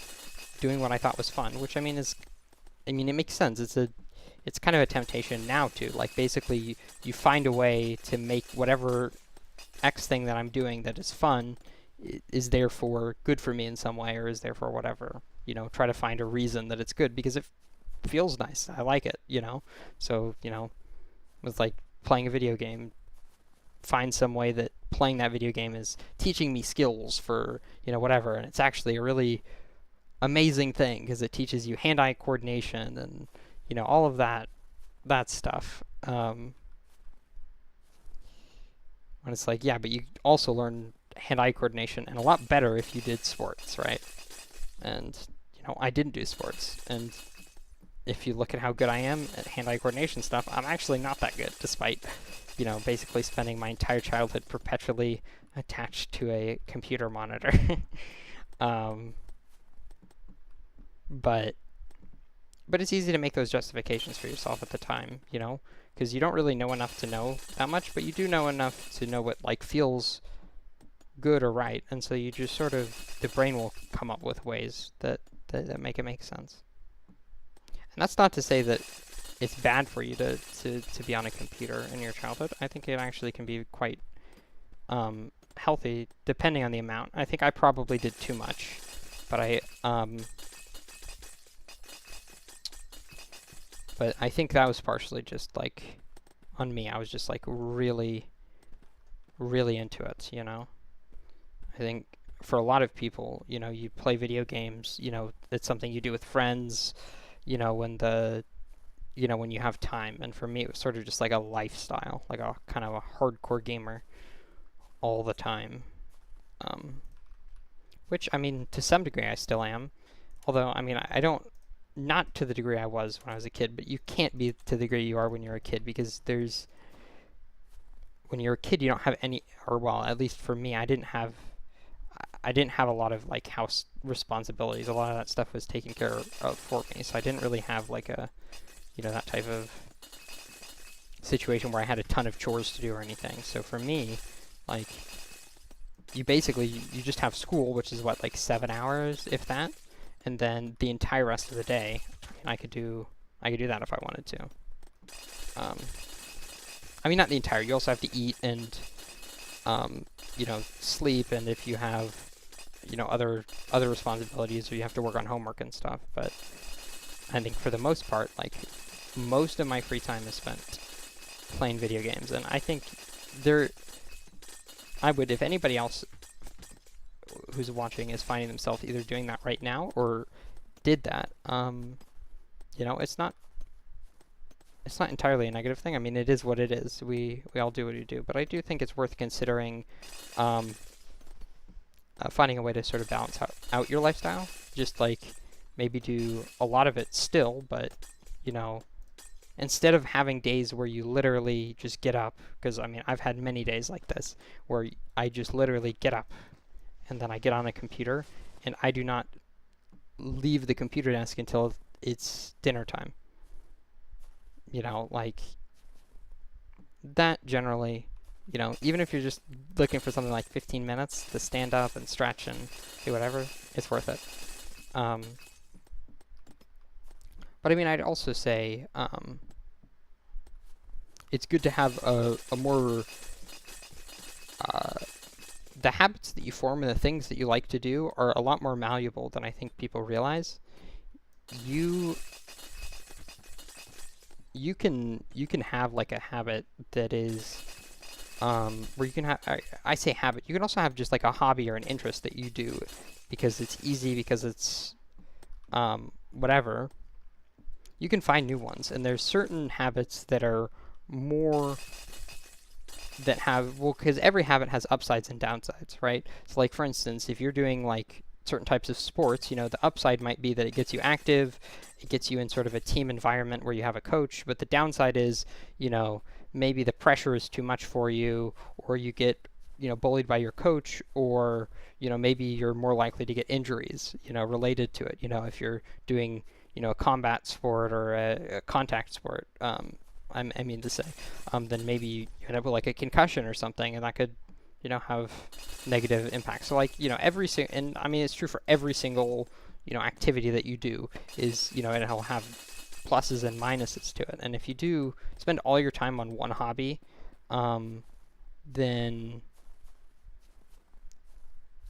doing what I thought was fun, which, it makes sense. It's kind of a temptation now, too. Like, basically, you find a way to make whatever X thing that I'm doing that is fun is therefore good for me in some way, or is therefore whatever. Try to find a reason that it's good, because it feels nice. I like it, So, with, like, playing a video game, find some way that playing that video game is teaching me skills for, whatever. And it's actually a really amazing thing because it teaches you hand-eye coordination and, all of that stuff. When it's like, yeah, but you also learn hand-eye coordination and a lot better if you did sports, right? And, I didn't do sports. And if you look at how good I am at hand-eye coordination stuff, I'm actually not that good, despite, basically spending my entire childhood perpetually attached to a computer monitor. But it's easy to make those justifications for yourself at the time, because you don't really know enough to know that much, but you do know enough to know what, like, feels good or right, and so you just sort of, the brain will come up with ways that make it make sense. And that's not to say that it's bad for you to be on a computer in your childhood. I think it actually can be quite healthy, depending on the amount. I think I probably did too much, but I think that was partially just, like, on me. I was just, like, really, really into it, I think for a lot of people, you play video games, it's something you do with friends, when you have time. And for me, it was sort of just like a lifestyle, like a kind of a hardcore gamer all the time. Which, to some degree I still am. Although, I don't, not to the degree I was when I was a kid, but you can't be to the degree you are when you're a kid, because when you're a kid, you don't have any, or well, at least for me, I didn't have a lot of, like, house responsibilities. A lot of that stuff was taken care of for me, so I didn't really have, like, that type of situation where I had a ton of chores to do or anything. So for me, like, you just have school, which is what, like 7 hours, if that, and then the entire rest of the day, I could do that if I wanted to. Not the entire. You also have to eat and, sleep, and if you have, other responsibilities, or you have to work on homework and stuff. But I think for the most part, like, most of my free time is spent playing video games, and I think if anybody else who's watching is finding themselves either doing that right now or did that, it's not entirely a negative thing. It is what it is. We all do what we do, but I do think it's worth considering finding a way to sort of balance out your lifestyle. Just, like, maybe do a lot of it still, but, instead of having days where you literally just get up, because, I've had many days like this, where I just literally get up, and then I get on a computer, and I do not leave the computer desk until it's dinner time. Like, that generally, You know, even if you're just looking for something like 15 minutes to stand up and stretch and do whatever, it's worth it. But I mean, I'd also say it's good to have a more the habits that you form and the things that you like to do are a lot more malleable than I think people realize. You can have like a habit that is where you can have I say habit. You can also have just like a hobby or an interest that you do because it's easy, because it's whatever. You can find new ones, and there's certain habits that are more that have, well, because every habit has upsides and downsides, right? So like, for instance, if you're doing like certain types of sports, you know, the upside might be that it gets you active, it gets you in sort of a team environment where you have a coach, but the downside is, you know, maybe the pressure is too much for you, or you get, you know, bullied by your coach, or, you know, maybe you're more likely to get injuries, you know, related to it. You know, if you're doing, you know, a combat sport or a contact sport, I mean to say, then maybe you end up with like a concussion or something, and that could, you know, have negative impacts. So like, you know, and I mean, it's true for every single, you know, activity that you do is, you know, it'll have pluses and minuses to it. And if you do spend all your time on one hobby, then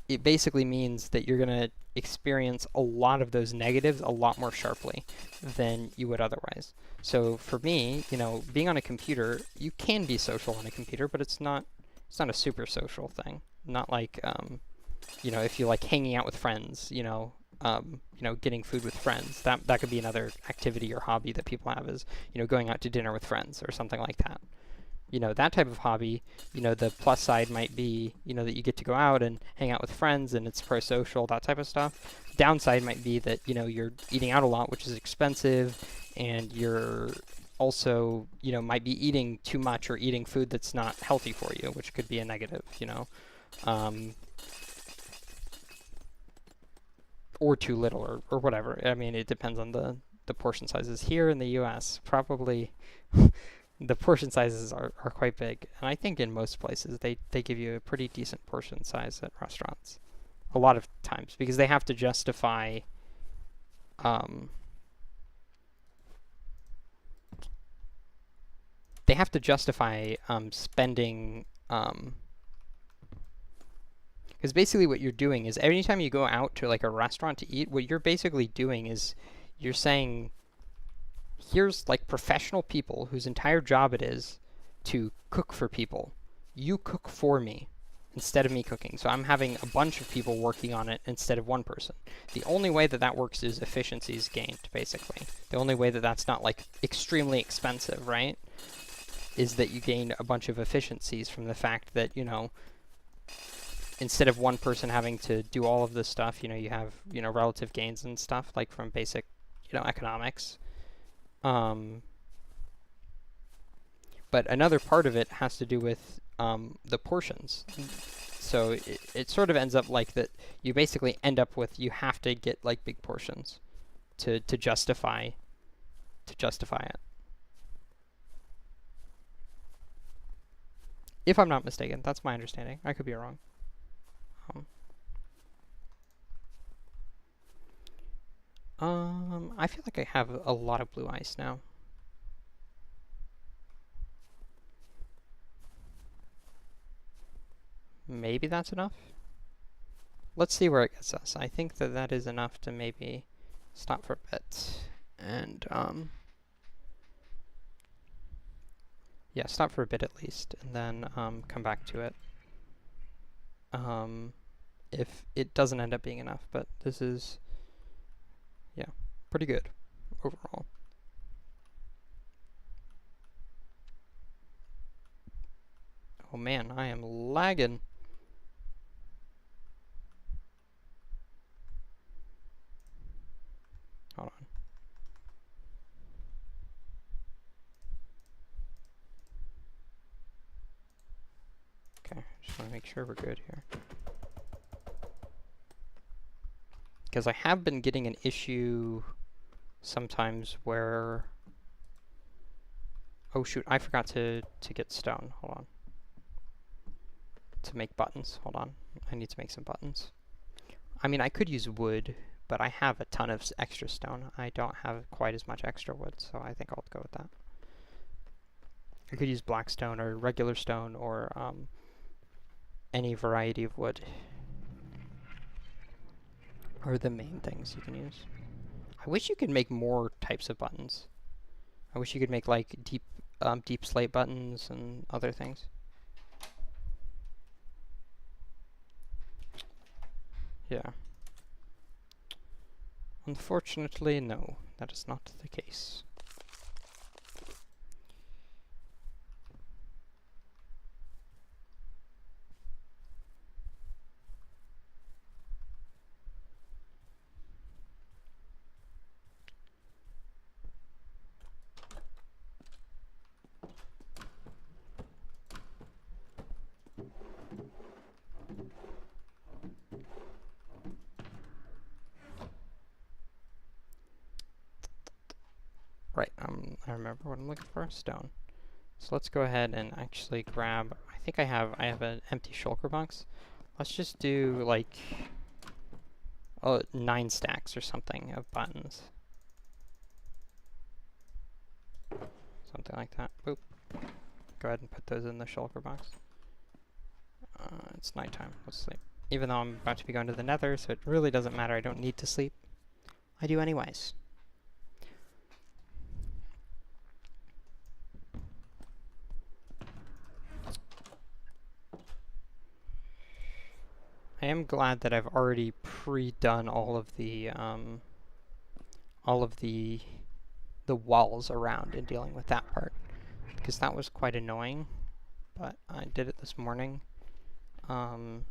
it basically means that you're going to experience a lot of those negatives a lot more sharply than you would otherwise. So for me, you know, being on a computer, you can be social on a computer, but it's not a super social thing. Not like, you know, if you like hanging out with friends, you know, getting food with friends. That could be another activity or hobby that people have, is, you know, going out to dinner with friends or something like that. You know, that type of hobby, you know, the plus side might be, you know, that you get to go out and hang out with friends and it's pro-social, that type of stuff. Downside might be that, you know, you're eating out a lot, which is expensive, and you're also, you know, might be eating too much or eating food that's not healthy for you, which could be a negative, you know. Or too little, or whatever. I mean, it depends on the portion sizes. Here in the US, probably the portion sizes are quite big. And I think in most places, they give you a pretty decent portion size at restaurants. A lot of times, because they have to justify spending, because basically what you're doing is anytime you go out to like a restaurant to eat, what you're basically doing is you're saying, here's like professional people whose entire job it is to cook for people. You cook for me instead of me cooking. So I'm having a bunch of people working on it instead of one person. The only way that that works is efficiencies gained, basically. The only way that that's not like extremely expensive, right, is that you gain a bunch of efficiencies from the fact that, you know, instead of one person having to do all of this stuff, you know, you have, you know, relative gains and stuff, like from basic, you know, economics. But another part of it has to do with the portions. So it sort of ends up like that. You basically end up with, you have to get like big portions to justify it. If I'm not mistaken, that's my understanding. I could be wrong. I feel like I have a lot of blue ice now. Maybe that's enough? Let's see where it gets us. I think that that is enough to maybe stop for a bit. And, yeah, stop for a bit at least, and then come back to it. If it doesn't end up being enough, but this is, yeah, pretty good overall. Oh man, I am lagging. Hold on. Okay, just want to make sure we're good here. Because I have been getting an issue sometimes where... Oh shoot, I forgot to get stone. Hold on. to make buttons. Hold on. I need to make some buttons. I mean, I could use wood, but I have a ton of extra stone. I don't have quite as much extra wood, so I think I'll go with that. I could use black stone or regular stone or any variety of wood. Are the main things you can use. I wish you could make more types of buttons. I wish you could make like deep slate buttons and other things. Yeah. Unfortunately, no, that is not the case. Right, I remember what I'm looking for, stone. So let's go ahead and actually grab, I think I have an empty shulker box. Let's just do like 9 stacks or something of buttons. Something like that. Boop. Go ahead and put those in the shulker box. It's nighttime, let's sleep. Even though I'm about to be going to the nether, so it really doesn't matter, I don't need to sleep. I do anyways. I am glad that I've already pre-done all of the walls around and dealing with that part, because that was quite annoying. But I did it this morning, and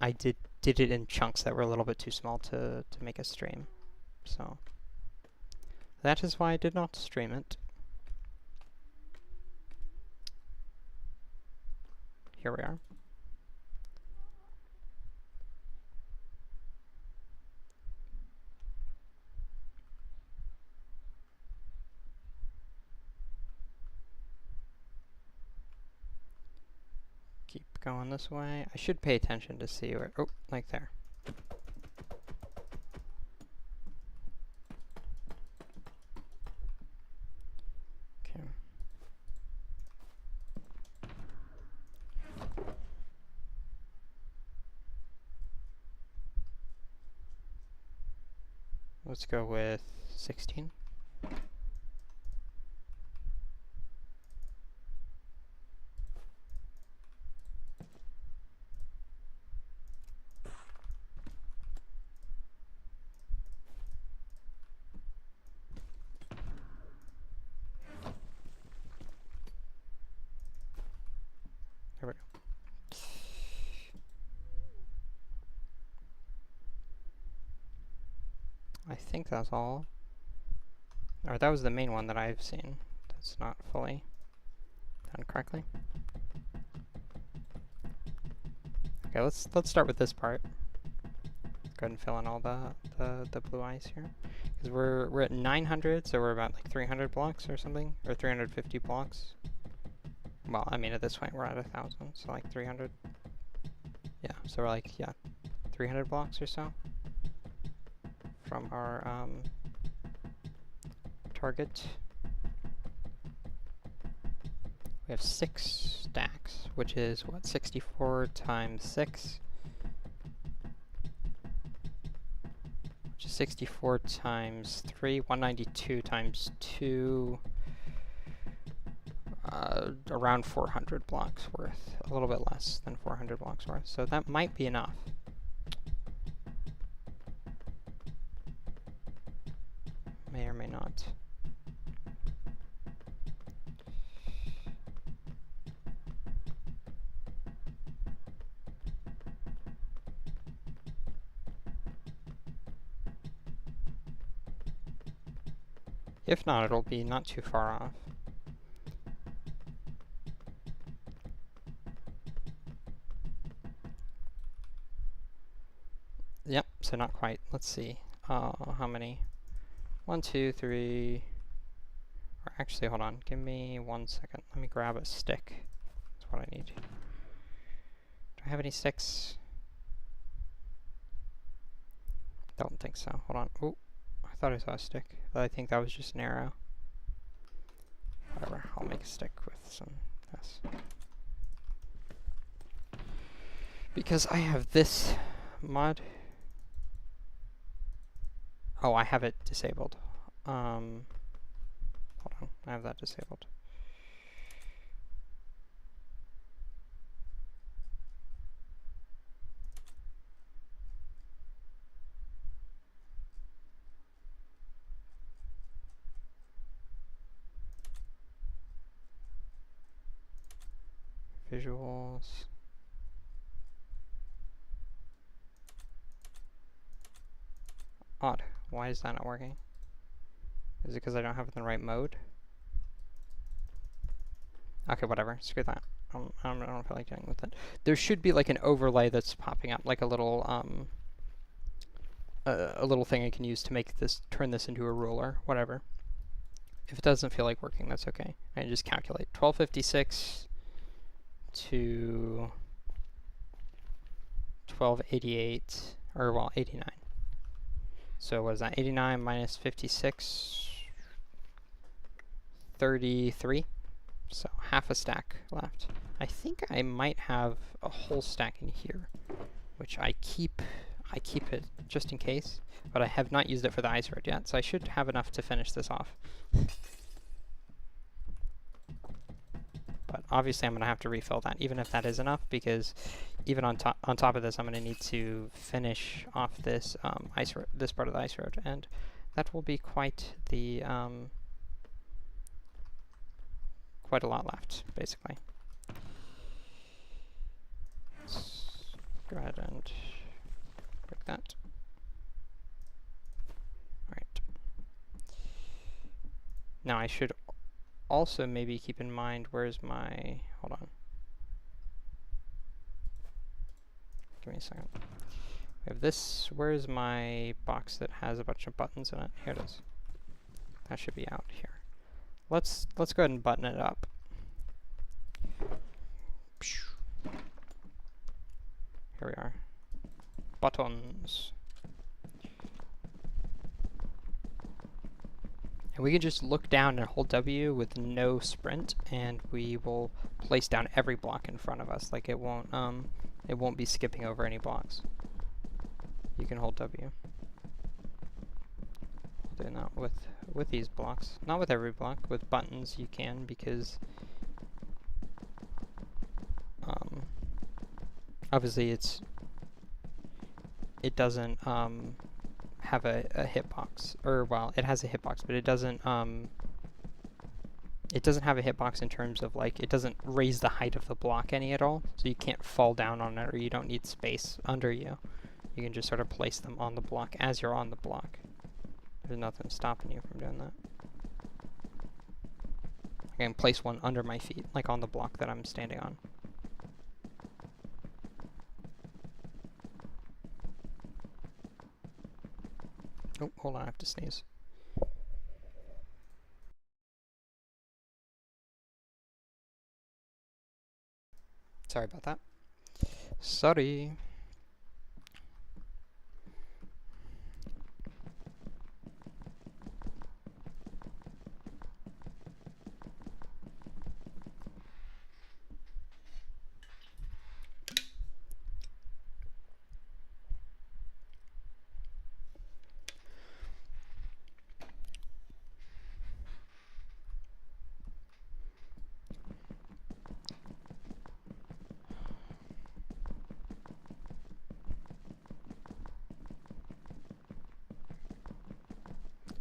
I did it in chunks that were a little bit too small to make a stream. So that is why I did not stream it. Here we are. Keep going this way. I should pay attention to see where, oh, like there. Okay. Let's go with 16. There we go. I think that's all. Or that was the main one that I've seen. That's not fully done correctly. Okay, let's start with this part. Go ahead and fill in all the blue ice here, because we're at 900, so we're about like 300 blocks or something, or 350 blocks. Well, I mean at this point we're at 1,000, so like 300. Yeah, so we're like 300 blocks or so from our target. We have 6 stacks, which is what, 64 times 6, which is 64 times 3, 192 times 2, around 400 blocks worth, a little bit less than 400 blocks worth, so that might be enough. May or may not. If not, it'll be not too far off. Yep, so not quite. Let's see. How many? 1, 2, 3. Or actually, hold on. Give me 1 second. Let me grab a stick. That's what I need. Do I have any sticks? Don't think so. Hold on. Oh, I thought I saw a stick, but I think that was just an arrow. Whatever, I'll make a stick with some this. Because I have this mod. Oh, I have it disabled. Hold on, I have that disabled. Visuals. Odd. Why is that not working? Is it because I don't have it in the right mode? Okay, whatever. Screw that. I don't feel like dealing with it. There should be like an overlay that's popping up, like a little thing I can use to make this, turn this into a ruler, whatever. If it doesn't feel like working, that's okay. I can just calculate 1256 to 1288, or well, 89. So what is that? 89 minus 56, 33. So half a stack left. I think I might have a whole stack in here, which I keep it just in case, but I have not used it for the ice road yet, so I should have enough to finish this off. But obviously I'm going to have to refill that, even if that is enough, because even on top of this, I'm going to need to finish off this this part of the ice road, and that will be quite the quite a lot left, basically. Let's go ahead and break that. All right. Now I should also maybe keep in mind, where's my, hold on. Give me a second. We have this, where's my box that has a bunch of buttons in it? Here it is. That should be out here. Let's go ahead and button it up. Here we are. Buttons. And we can just look down and hold W with no sprint, and we will place down every block in front of us. Like it won't be skipping over any blocks. You can hold W. Doing that with these blocks. Not with every block. With buttons you can, because obviously it doesn't have a hitbox, or well, it has a hitbox, but it doesn't have a hitbox in terms of, like, it doesn't raise the height of the block any at all, so you can't fall down on it, or you don't need space under you. You can just sort of place them on the block as you're on the block. There's nothing stopping you from doing that. I can place one under my feet, like on the block that I'm standing on. Oh, hold on, I have to sneeze. Sorry about that. Sorry.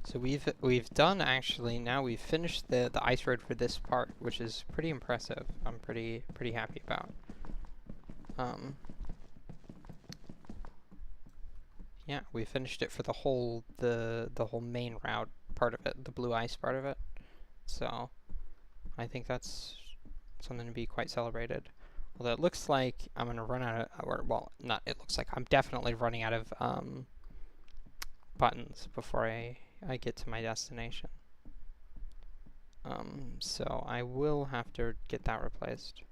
So we've done, actually, now we've finished the ice road for this part, which is pretty impressive. I'm pretty happy about. Yeah, we finished it for the whole main route part of it, the blue ice part of it. So I think that's something to be quite celebrated. Although it looks like I'm gonna run out of, or well, not it looks like, I'm definitely running out of buttons before I get to my destination. So I will have to get that replaced.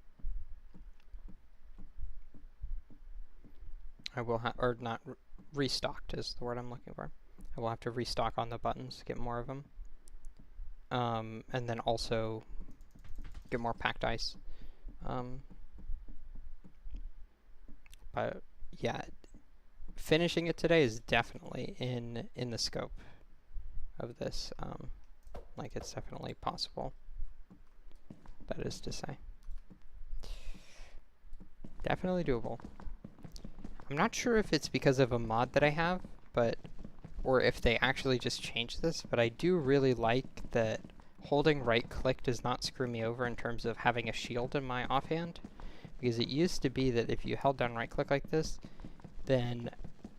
I will have, or not, restocked is the word I'm looking for. I will have to restock on the buttons to get more of them. And then also get more packed ice. But yeah, finishing it today is definitely in the scope of this. Like, it's definitely possible. That is to say, definitely doable. I'm not sure if it's because of a mod that I have, or if they actually just changed this, but I do really like that holding right click does not screw me over in terms of having a shield in my offhand. Because it used to be that if you held down right click like this, then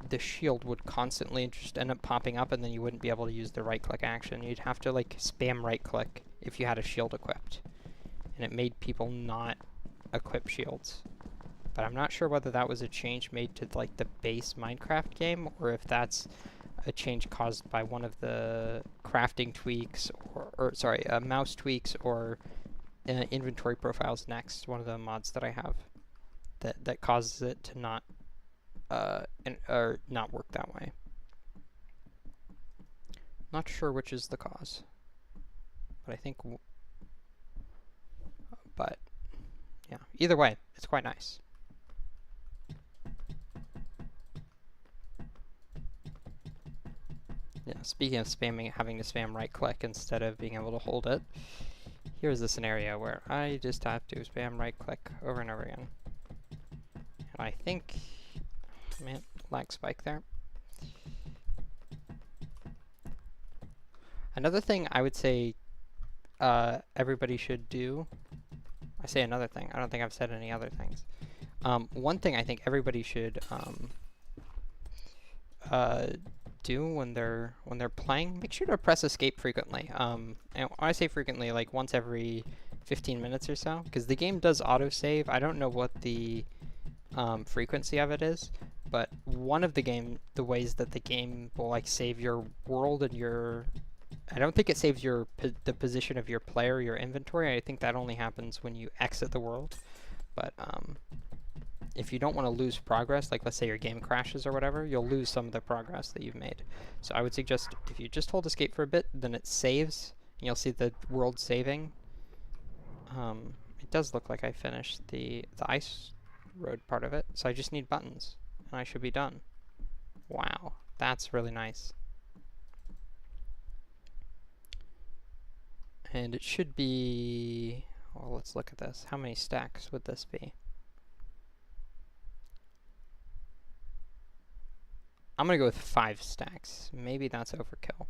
the shield would constantly just end up popping up, and then you wouldn't be able to use the right click action. You'd have to like spam right click if you had a shield equipped. And it made people not equip shields. But I'm not sure whether that was a change made to like the base Minecraft game, or if that's a change caused by one of the crafting tweaks, or sorry, mouse tweaks, or inventory profiles next, one of the mods that I have that causes it to not or not work that way. Not sure which is the cause, but I think but yeah, either way, it's quite nice. Yeah, speaking of spamming, having to spam right click instead of being able to hold it, here's a scenario where I just have to spam right click over and over again. And I think, man, lag spike there. Another thing I would say everybody should do, I say another thing, I don't think I've said any other things. One thing I think everybody should do when they're playing, make sure to press escape frequently. And when I say frequently, like once every 15 minutes or so, because the game does autosave. I don't know what the frequency of it is, but one of the ways that the game will like save your world and your, I don't think it saves your the position of your player, your inventory. I think that only happens when you exit the world. But if you don't want to lose progress, like let's say your game crashes or whatever, you'll lose some of the progress that you've made. So I would suggest if you just hold escape for a bit, then it saves, and you'll see the world saving. It does look like I finished the ice road part of it, so I just need buttons, and I should be done. Wow, that's really nice. And it should be, well, let's look at this. How many stacks would this be? I'm going to go with 5 stacks. Maybe that's overkill.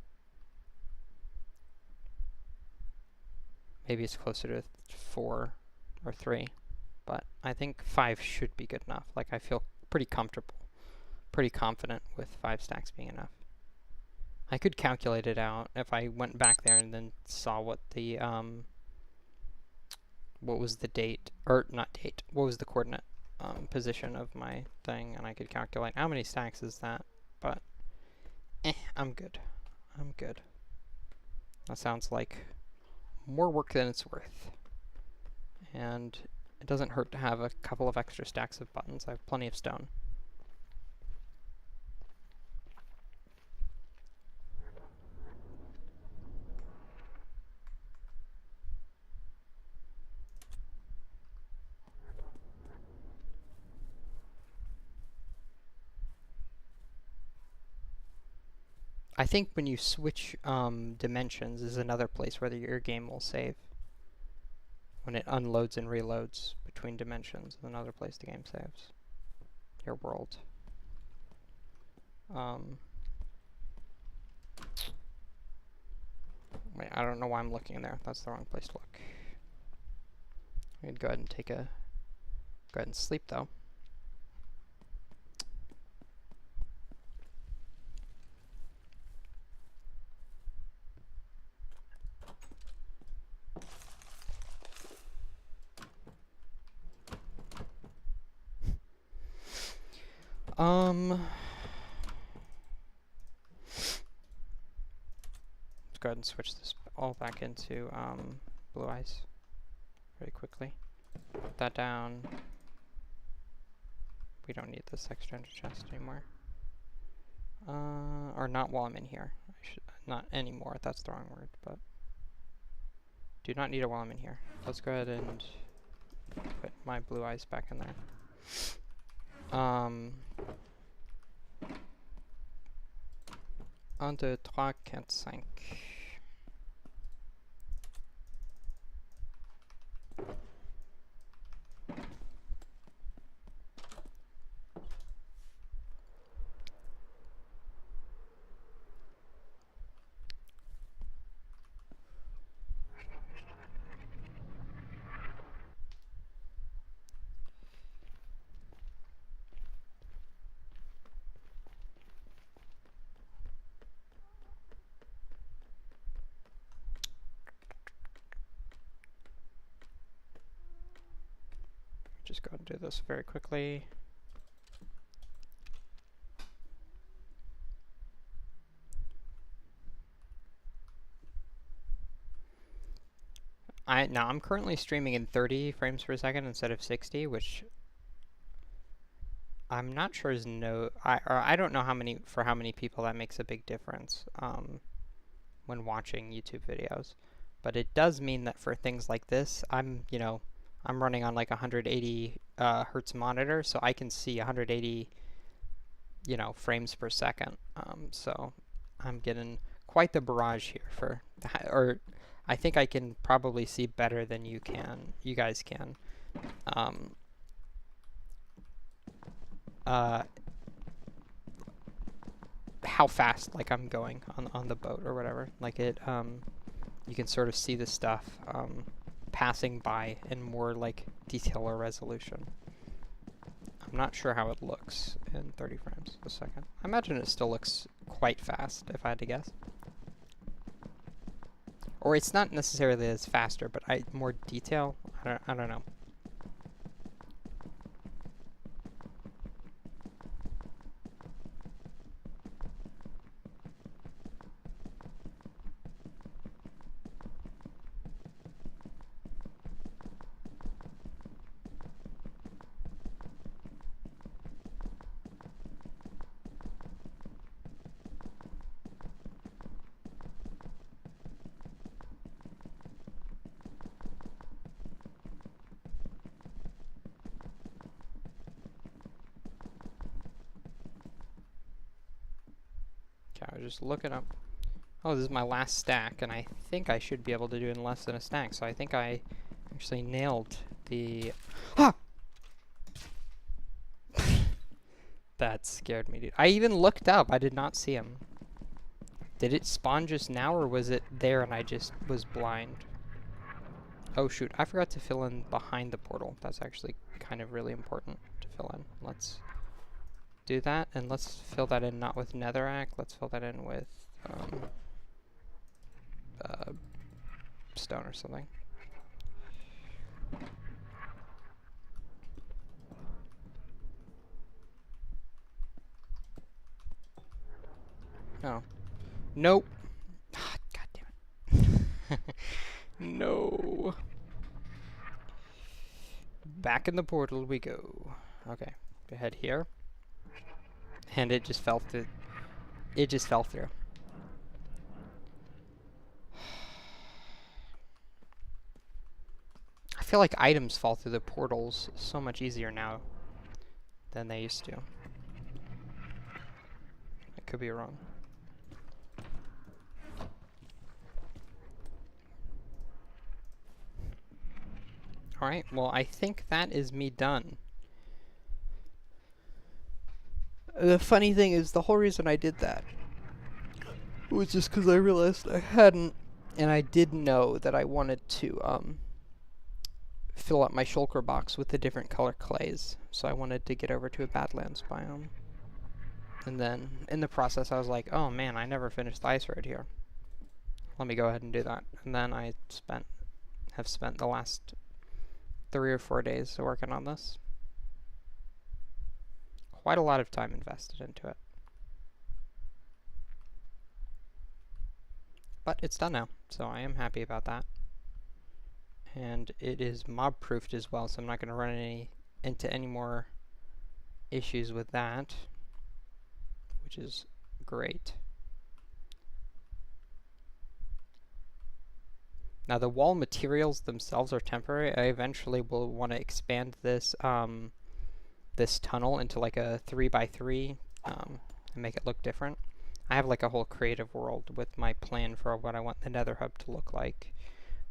Maybe it's closer to 4 or 3. But I think 5 should be good enough. Like, I feel pretty comfortable, pretty confident with 5 stacks being enough. I could calculate it out if I went back there and then saw what the, what was the date, or not date, what was the coordinate position of my thing, and I could calculate how many stacks is that. But, I'm good. I'm good. That sounds like more work than it's worth. And it doesn't hurt to have a couple of extra stacks of buttons. I have plenty of stone. I think when you switch dimensions is another place where your game will save. When it unloads and reloads between dimensions is another place the game saves. Your world. Wait, I don't know why I'm looking there. That's the wrong place to look. I'm gonna go ahead and go ahead and sleep though. Let's go ahead and switch this all back into blue ice very quickly. Put that down. we don't need this extra chest anymore. Or not while I'm in here. Not anymore, that's the wrong word, but do not need it while I'm in here. Let's go ahead and put my blue eyes back in there. 1, 2, 3, 4, 5. Just go and do this very quickly. Now I'm currently streaming in 30 frames per second instead of 60, which I'm not sure is I don't know how many people that makes a big difference when watching YouTube videos, but it does mean that for things like this, I'm running on like 180 hertz monitor, so I can see 180 frames per second. So I'm getting quite the barrage here for that, or I think I can probably see better than you guys can. How fast like I'm going on the boat or whatever. Like you can sort of see the stuff passing by in more like detail or resolution. I'm not sure how it looks in 30 frames a second. I imagine it still looks quite fast, if I had to guess. Or it's not necessarily as faster, but more detail. I don't know. I was just looking up. Oh, this is my last stack, and I think I should be able to do it in less than a stack. So I think I actually nailed the... Ah! That scared me, dude. I even looked up. I did not see him. Did it spawn just now, or was it there and I just was blind? Oh, shoot. I forgot to fill in behind the portal. That's actually kind of really important to fill in. Let's do that, and let's fill that in not with netherrack. Let's fill that in with stone or something. Oh. Nope. Ah, God damn it. No. Back in the portal we go. Okay. Go ahead here. And it just fell through. It just fell through. I feel like items fall through the portals so much easier now than they used to. I could be wrong. Alright, well, I think that is me done. The funny thing is, the whole reason I did that was just because I realized I hadn't, and I did know that I wanted to fill up my shulker box with the different color clays. So I wanted to get over to a Badlands biome. And then, in the process, I was like, oh man, I never finished the ice road here. Let me go ahead and do that. And then I have spent the last 3 or 4 days working on this. Quite a lot of time invested into it. But it's done now, so I am happy about that. And it is mob-proofed as well, so I'm not going to run into any more issues with that, which is great. Now the wall materials themselves are temporary. I eventually will want to expand this this tunnel into like a 3x3 and make it look different. I have like a whole creative world with my plan for what I want the Nether Hub to look like.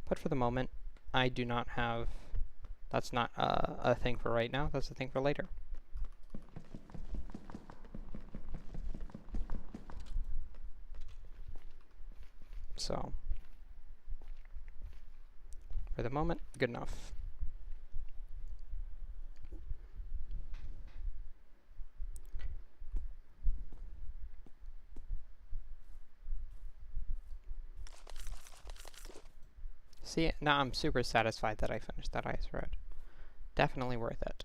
But for the moment, I do not have... That's not a thing for right now. That's a thing for later. So, for the moment, good enough. See, now I'm super satisfied that I finished that ice road. Definitely worth it.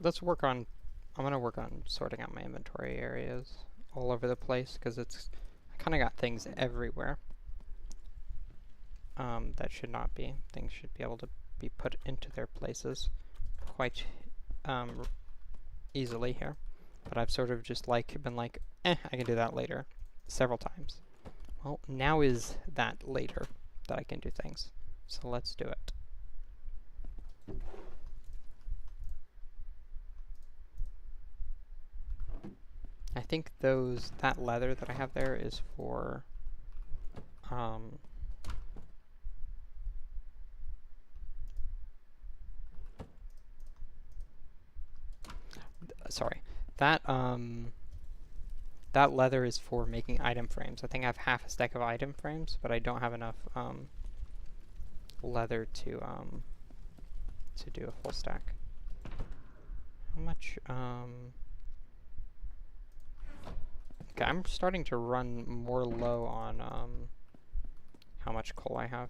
Let's work on... I'm gonna work on sorting out my inventory areas all over the place, because it's... I kinda got things everywhere. That should not be. Things should be able to be put into their places quite easily here. But I've sort of just like been like, I can do that later, several times. Well, now is that later that I can do things. So let's do it. I think that leather that I have there is for sorry, that leather is for making item frames. I think I have half a stack of item frames, but I don't have enough leather to do a full stack. How much? Okay, I'm starting to run more low on how much coal I have.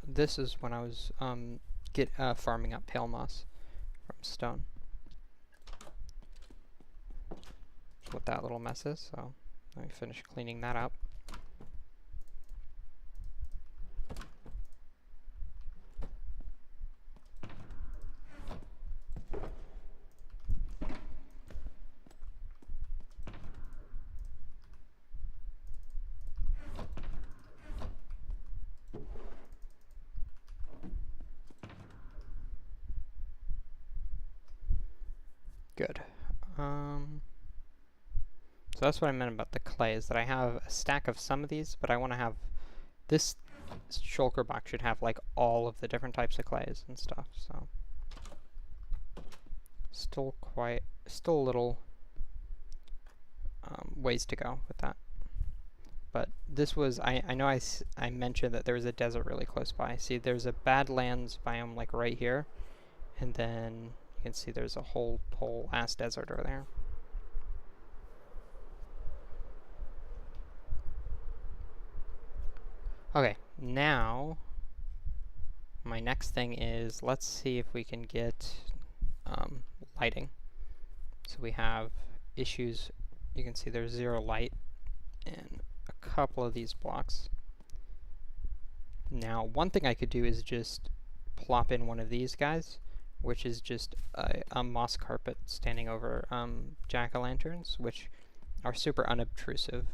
This is when I was farming up pale moss from stone. That's what that little mess is, so let me finish cleaning that up. Good. So that's what I meant about the clay, is that I have a stack of some of these, but I want to have... This shulker box should have, like, all of the different types of clays and stuff, so... Still a little ways to go with that. But this was... I know I mentioned that there was a desert really close by. See, there's a Badlands biome, like, right here, and then... You can see there's a whole ass desert over there. Okay, now my next thing is, let's see if we can get lighting. So we have issues. You can see there's 0 light in a couple of these blocks. Now, one thing I could do is just plop in one of these guys, which is just a moss carpet standing over jack-o'-lanterns, which are super unobtrusive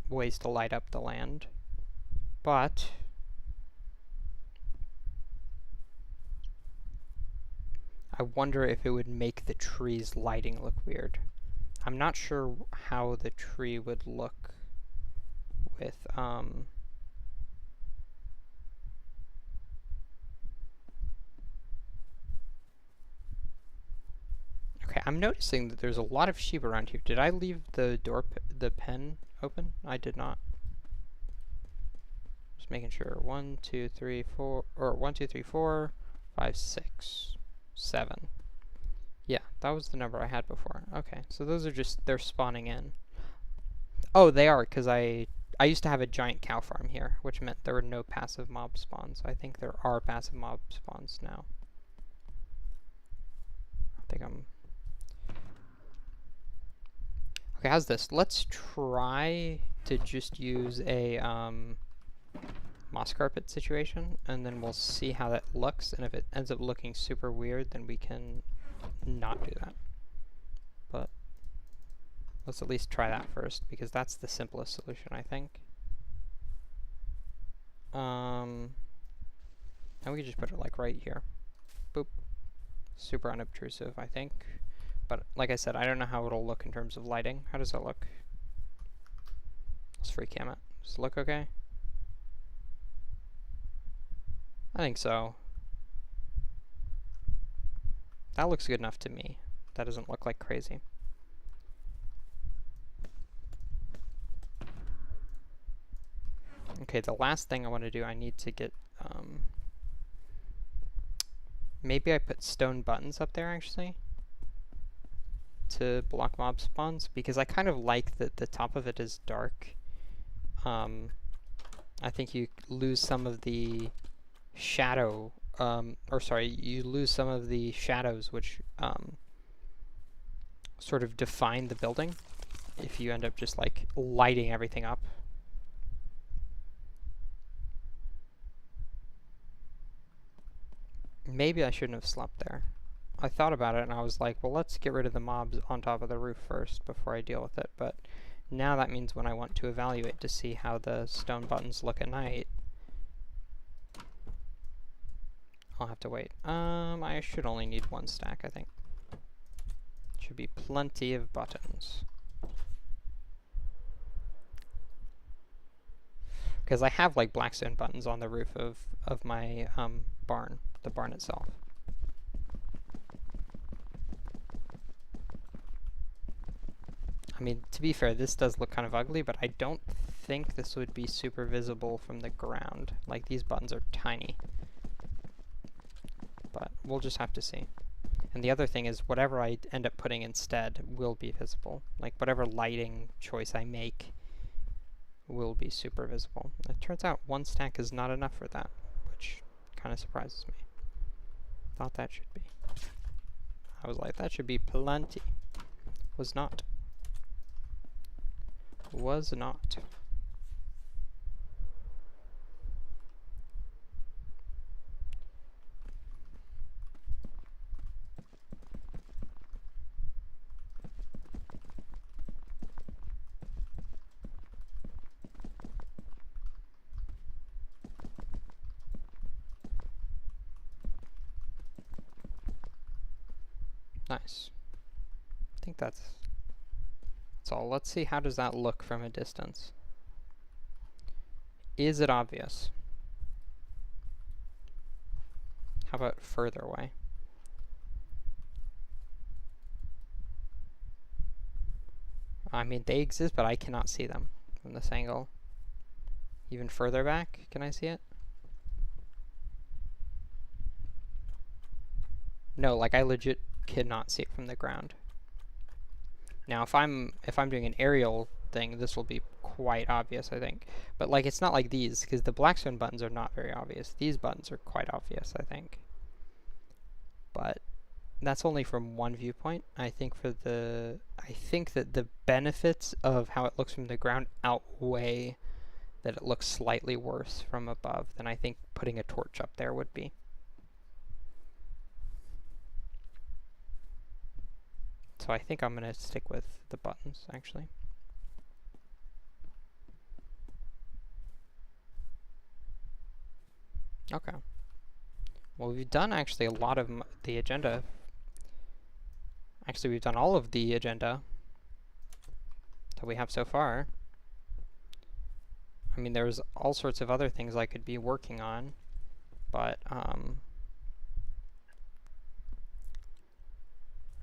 ways to light up the land. But I wonder if it would make the tree's lighting look weird. I'm not sure how the tree would look with Okay, I'm noticing that there's a lot of sheep around here. Did I leave the pen open? I did not. Just making sure. 1, 2, 3, 4, or 1, 2, 3, 4, 5, 6, 7. Yeah, that was the number I had before. Okay, so those are just, they're spawning in. Oh, they are, because I used to have a giant cow farm here, which meant there were no passive mob spawns. I think there are passive mob spawns now. I think I'm... Okay, how's this? Let's try to just use a moss carpet situation, and then we'll see how that looks, and if it ends up looking super weird, then we can not do that. But let's at least try that first, because that's the simplest solution, I think. And we can just put it like right here. Boop. Super unobtrusive, I think. But like I said, I don't know how it'll look in terms of lighting. How does that look? Let's free cam it. Does it look okay? I think so. That looks good enough to me. That doesn't look like crazy. Okay, the last thing I want to do, I need to get, maybe I put stone buttons up there, actually, to block mob spawns, because I kind of like that the top of it is dark. I think you lose some of the shadow, or sorry, you lose some of the shadows which sort of define the building if you end up just like lighting everything up. Maybe I shouldn't have slept there. I thought about it and I was like, well, let's get rid of the mobs on top of the roof first before I deal with it. But now that means when I want to evaluate to see how the stone buttons look at night, I'll have to wait. I should only need 1 stack, I think. Should be plenty of buttons. Because I have like blackstone buttons on the roof of my barn, the barn itself. I mean, to be fair, this does look kind of ugly, but I don't think this would be super visible from the ground. Like, these buttons are tiny. But we'll just have to see. And the other thing is, whatever I end up putting instead will be visible. Like, whatever lighting choice I make will be super visible. It turns out 1 stack is not enough for that, which kind of surprises me. Thought that should be. I was like, that should be plenty. Was not. Was not. Nice. I think that's all. Let's see, how does that look from a distance? Is it obvious? How about further away? I mean, they exist, but I cannot see them from this angle. Even further back, can I see it? No, like I legit cannot see it from the ground. Now, if I'm doing an aerial thing, this will be quite obvious, I think. But like, it's not like these, because the blackstone buttons are not very obvious. These buttons are quite obvious, I think. But that's only from one viewpoint. I think that the benefits of how it looks from the ground outweigh that it looks slightly worse from above than I think putting a torch up there would be. So I think I'm going to stick with the buttons, actually. Okay. Well, we've done actually a lot of the agenda. Actually, we've done all of the agenda that we have so far. I mean, there's all sorts of other things I could be working on, but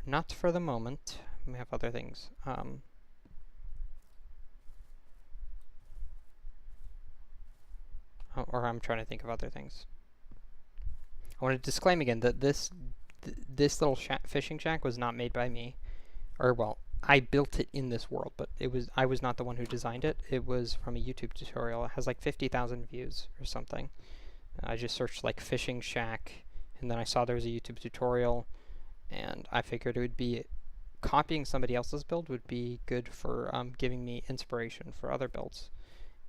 not for the moment. We have other things. or I'm trying to think of other things. I want to disclaim again that this little fishing shack was not made by me, or well, I built it in this world, but I was not the one who designed it. It was from a YouTube tutorial. It has like 50,000 views or something. I just searched like fishing shack, and then I saw there was a YouTube tutorial, and I figured it would be copying somebody else's build would be good for giving me inspiration for other builds.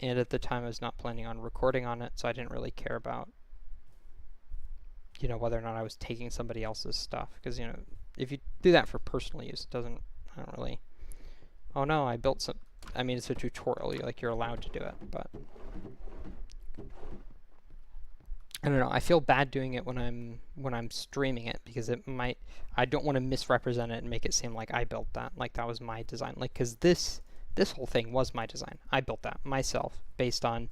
And at the time, I was not planning on recording on it, so I didn't really care about, you know, whether or not I was taking somebody else's stuff. Because, you know, if you do that for personal use, it doesn't, I don't really, oh no, I built some, I mean, it's a tutorial, you're allowed to do it, but I don't know, I feel bad doing it when I'm streaming it, because it might, I don't want to misrepresent it and make it seem like I built that, like that was my design, like, because this whole thing was my design. I built that myself based on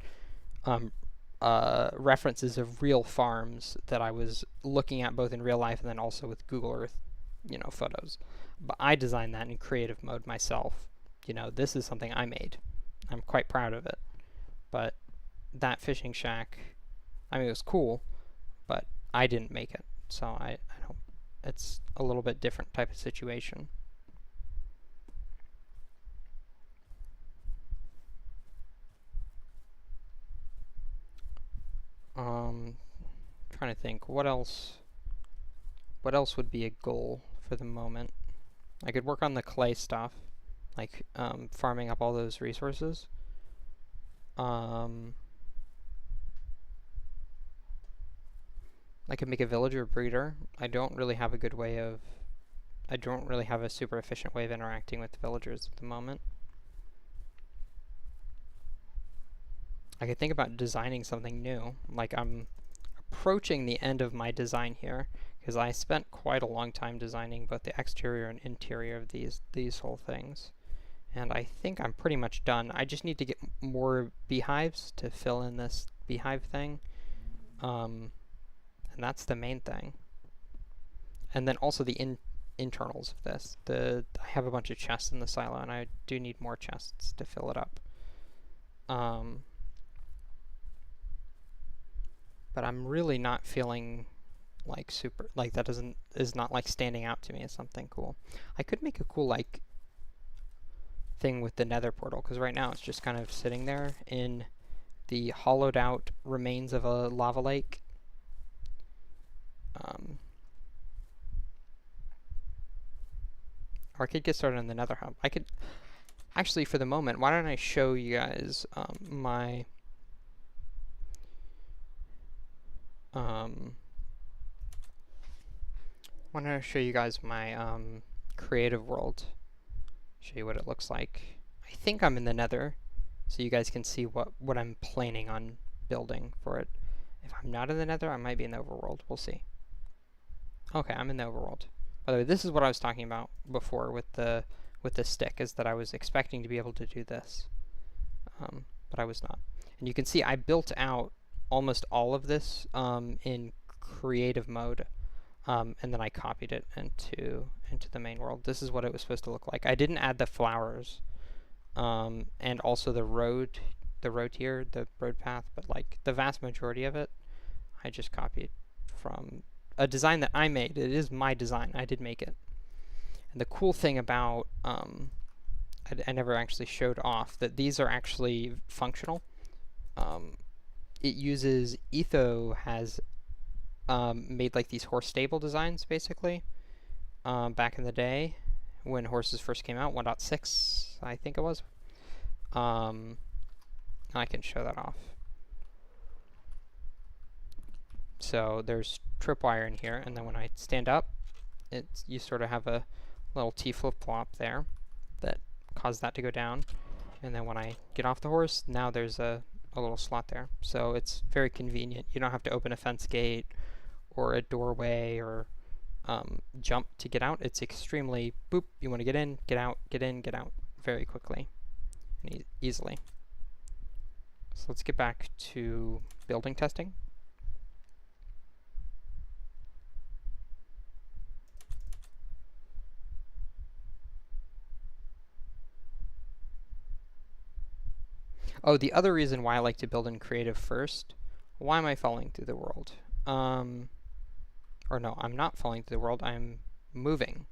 references of real farms that I was looking at both in real life and then also with Google Earth, you know, photos. But I designed that in creative mode myself. You know, this is something I made. I'm quite proud of it. But that fishing shack, I mean, it was cool, but I didn't make it. So I don't, it's a little bit different type of situation. Trying to think, what else would be a goal for the moment? I could work on the clay stuff, like farming up all those resources. I could make a villager breeder. I don't really have a super efficient way of interacting with the villagers at the moment. I could think about designing something new. Like, I'm approaching the end of my design here, because I spent quite a long time designing both the exterior and interior of these whole things. And I think I'm pretty much done. I just need to get more beehives to fill in this beehive thing. And that's the main thing. And then also the internals of this. I have a bunch of chests in the silo, and I do need more chests to fill it up. But I'm really not feeling like super, like that is not like standing out to me as something cool. I could make a cool like thing with the nether portal, because right now it's just kind of sitting there in the hollowed out remains of a lava lake. Or I could get started on the nether hub. I could, actually for the moment, why don't I show you guys my why don't I show you guys my creative world, show you what it looks like. I think I'm in the nether, so you guys can see what I'm planning on building for it. If I'm not in the nether, I might be in the overworld. We'll see. Okay, I'm in the overworld. By the way, this is what I was talking about before with the stick, is that I was expecting to be able to do this, but I was not. And you can see I built out almost all of this in creative mode, and then I copied it into the main world. This is what it was supposed to look like. I didn't add the flowers, and also the road here, the road path, but like the vast majority of it, I just copied from a design that I made. It is my design. I did make it. And the cool thing about, I never actually showed off that these are actually functional. It uses, Etho has made like these horse stable designs basically back in the day when horses first came out, 1.6 I think it was. I can show that off. So there's tripwire in here, and then when I stand up, you sort of have a little T flip-flop there that caused that to go down. And then when I get off the horse, now there's a little slot there. So it's very convenient. You don't have to open a fence gate or a doorway or jump to get out. It's extremely boop. You want to get in, get out, get in, get out very quickly and easily. So let's get back to building testing. Oh, the other reason why I like to build in creative first Why am I falling through the world? Or no, I'm not falling through the world. I'm moving.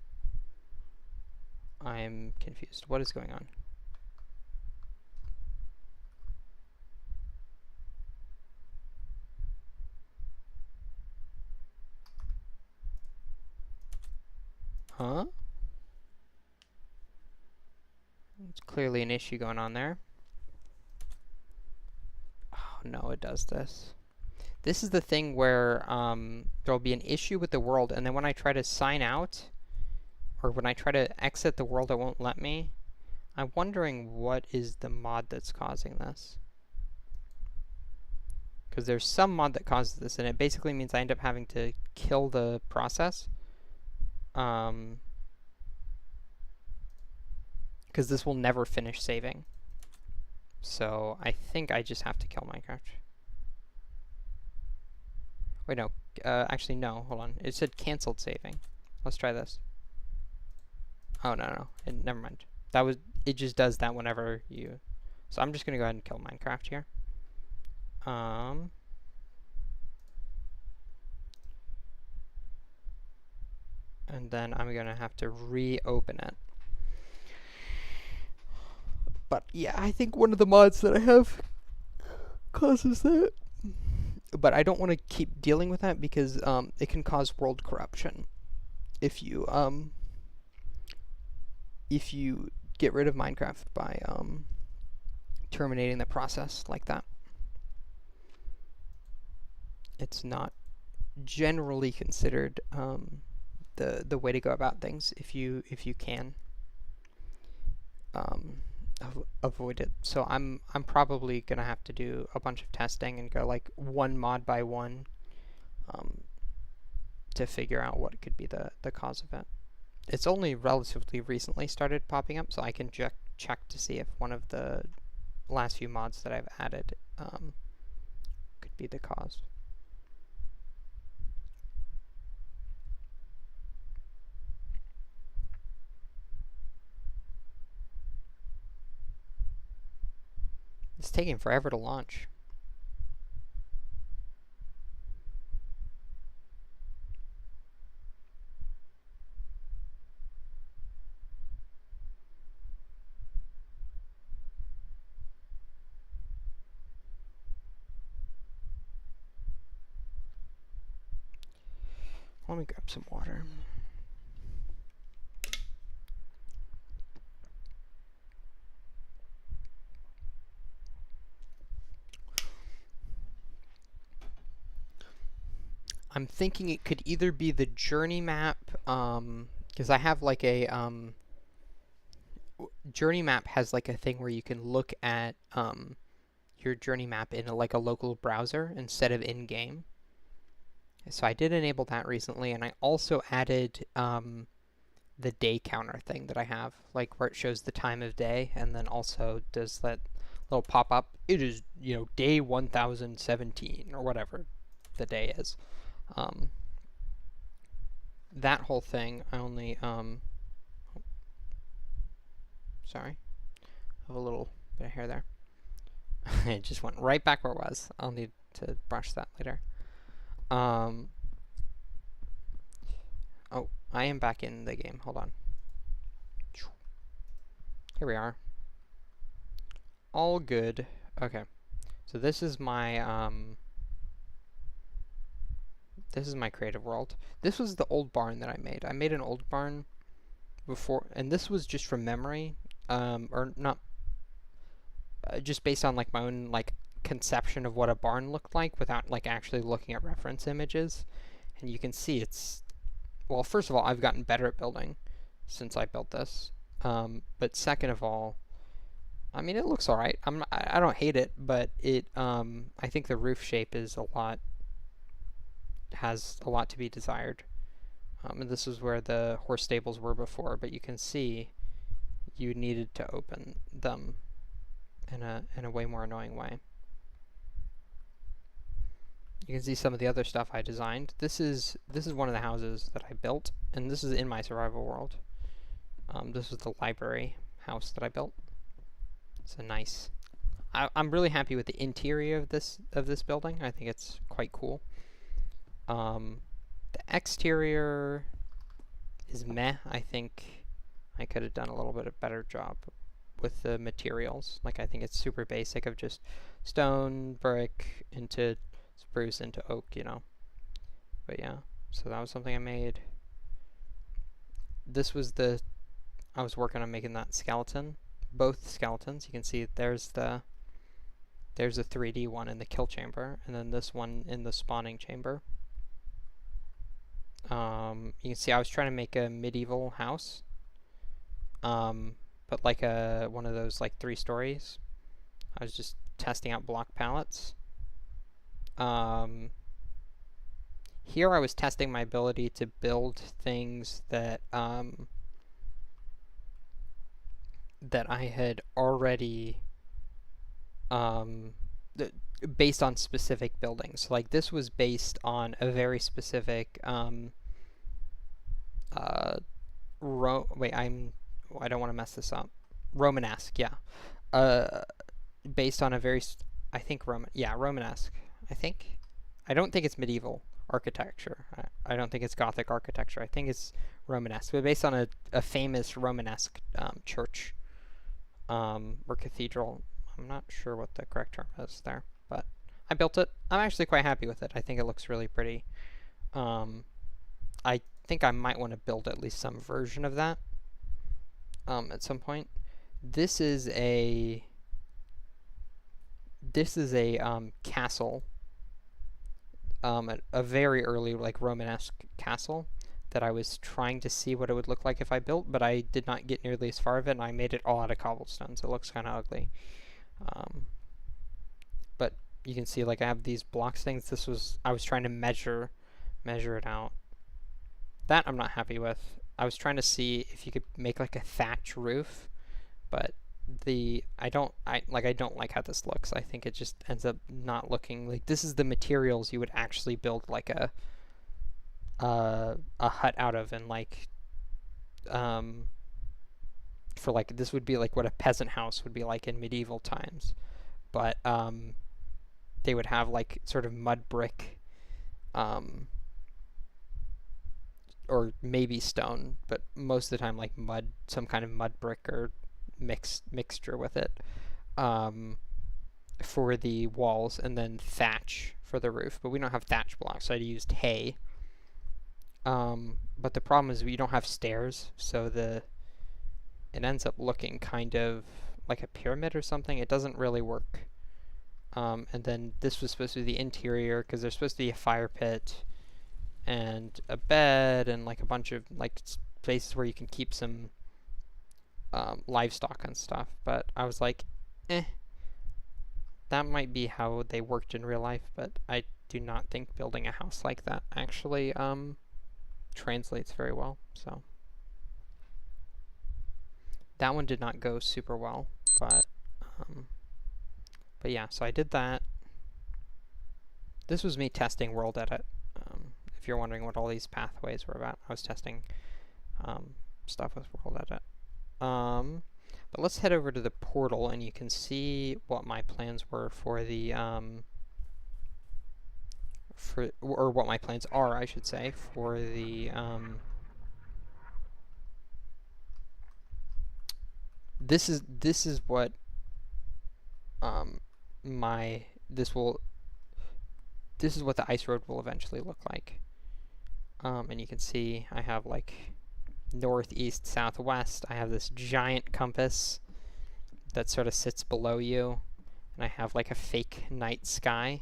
I'm confused. What is going on? Huh? It's clearly an issue going on there. Oh, no, it does this. This is the thing where there'll be an issue with the world, and then when I try to sign out, or when I try to exit the world, it won't let me. I'm wondering what is the mod that's causing this. Because there's some mod that causes this, and it basically means I end up having to kill the process. Because this will never finish saving. So I think I just have to kill Minecraft. Wait, no. Actually, no. Hold on. It said canceled saving. Let's try this. Oh, no. Never mind. It just does that whenever you... So I'm just going to go ahead and kill Minecraft here. And then I'm going to have to reopen it. But yeah, I think one of the mods that I have causes that. But I don't want to keep dealing with that because it can cause world corruption if you get rid of Minecraft by terminating the process like that. It's not generally considered the way to go about things if you can avoid it. So I'm probably gonna have to do a bunch of testing and go like one mod by one to figure out what could be the cause of it. It's only relatively recently started popping up, so I can check to see if one of the last few mods that I've added could be the cause. It's taking forever to launch. Let me grab some water. I'm thinking it could either be the journey map, because I have like a journey map has like a thing where you can look at your journey map in like a local browser instead of in game. So I did enable that recently, and I also added the day counter thing that I have, like where it shows the time of day, and then also does that little pop up. It is, day 1017 or whatever the day is. That whole thing, I only sorry, I have a little bit of hair there. It just went right back where it was. I'll need to brush that later. Oh, I am back in the game. Hold on. Here we are. All good. Okay. So this is my creative world. This was the old barn that I made. I made an old barn before, and this was just from memory, or not, just based on like my own like conception of what a barn looked like without like actually looking at reference images. And you can see it's, well, first of all, I've gotten better at building since I built this. But second of all, I mean, it looks alright. I don't hate it, but I think the roof shape is has a lot to be desired. And this is where the horse stables were before, but you can see you needed to open them in a way more annoying way. You can see some of the other stuff I designed. This is one of the houses that I built, and this is in my survival world. This is the library house that I built. It's a nice I'm really happy with the interior of this building. I think it's quite cool. The exterior is meh. I think I could have done a little bit of better job with the materials. Like, I think it's super basic of just stone, brick, into spruce, into oak, you know. But yeah, so that was something I made. This was I was working on making that skeleton. Both skeletons, you can see there's a 3D one in the kill chamber, and then this one in the spawning chamber. You can see I was trying to make a medieval house, but like one of those like 3 stories. I was just testing out block palettes. Here I was testing my ability to build things that that I had already based on specific buildings. Like, this was based on a very specific wait, I don't want to mess this up. Romanesque, yeah. Based on a very I think Romanesque. I think. I don't think it's medieval architecture. I don't think it's Gothic architecture. I think it's Romanesque, but based on a famous Romanesque church or cathedral. I'm not sure what the correct term is there, but I built it. I'm actually quite happy with it. I think it looks really pretty. I think I might want to build at least some version of that at some point. This is a castle, a very early like Romanesque castle that I was trying to see what it would look like if I built, but I did not get nearly as far of it, and I made it all out of cobblestone, so it looks kind of ugly. But you can see, like, I have these blocks things. I was trying to measure it out. That I'm not happy with. I was trying to see if you could make like a thatch roof, but I don't like how this looks. I think it just ends up not looking like this is the materials you would actually build like a hut out of, and like for like this would be like what a peasant house would be like in medieval times, but they would have like sort of mud brick or maybe stone, but most of the time like mud, some kind of mud brick or mixture with it for the walls, and then thatch for the roof. But we don't have thatch blocks, so I used hay. But the problem is we don't have stairs, so it ends up looking kind of like a pyramid or something. It doesn't really work. And then this was supposed to be the interior, because there's supposed to be a fire pit and a bed and like a bunch of like places where you can keep some livestock and stuff. But I was like, that might be how they worked in real life, but I do not think building a house like that actually translates very well. So that one did not go super well, but yeah, so I did that. This was me testing World Edit. If you're wondering what all these pathways were about, I was testing stuff with World Edit. But let's head over to the portal, and you can see what my plans were for the or what my plans are, I should say, for the this is what this is what the ice road will eventually look like. And you can see I have like north, east, south, west. I have this giant compass that sort of sits below you, and I have like a fake night sky,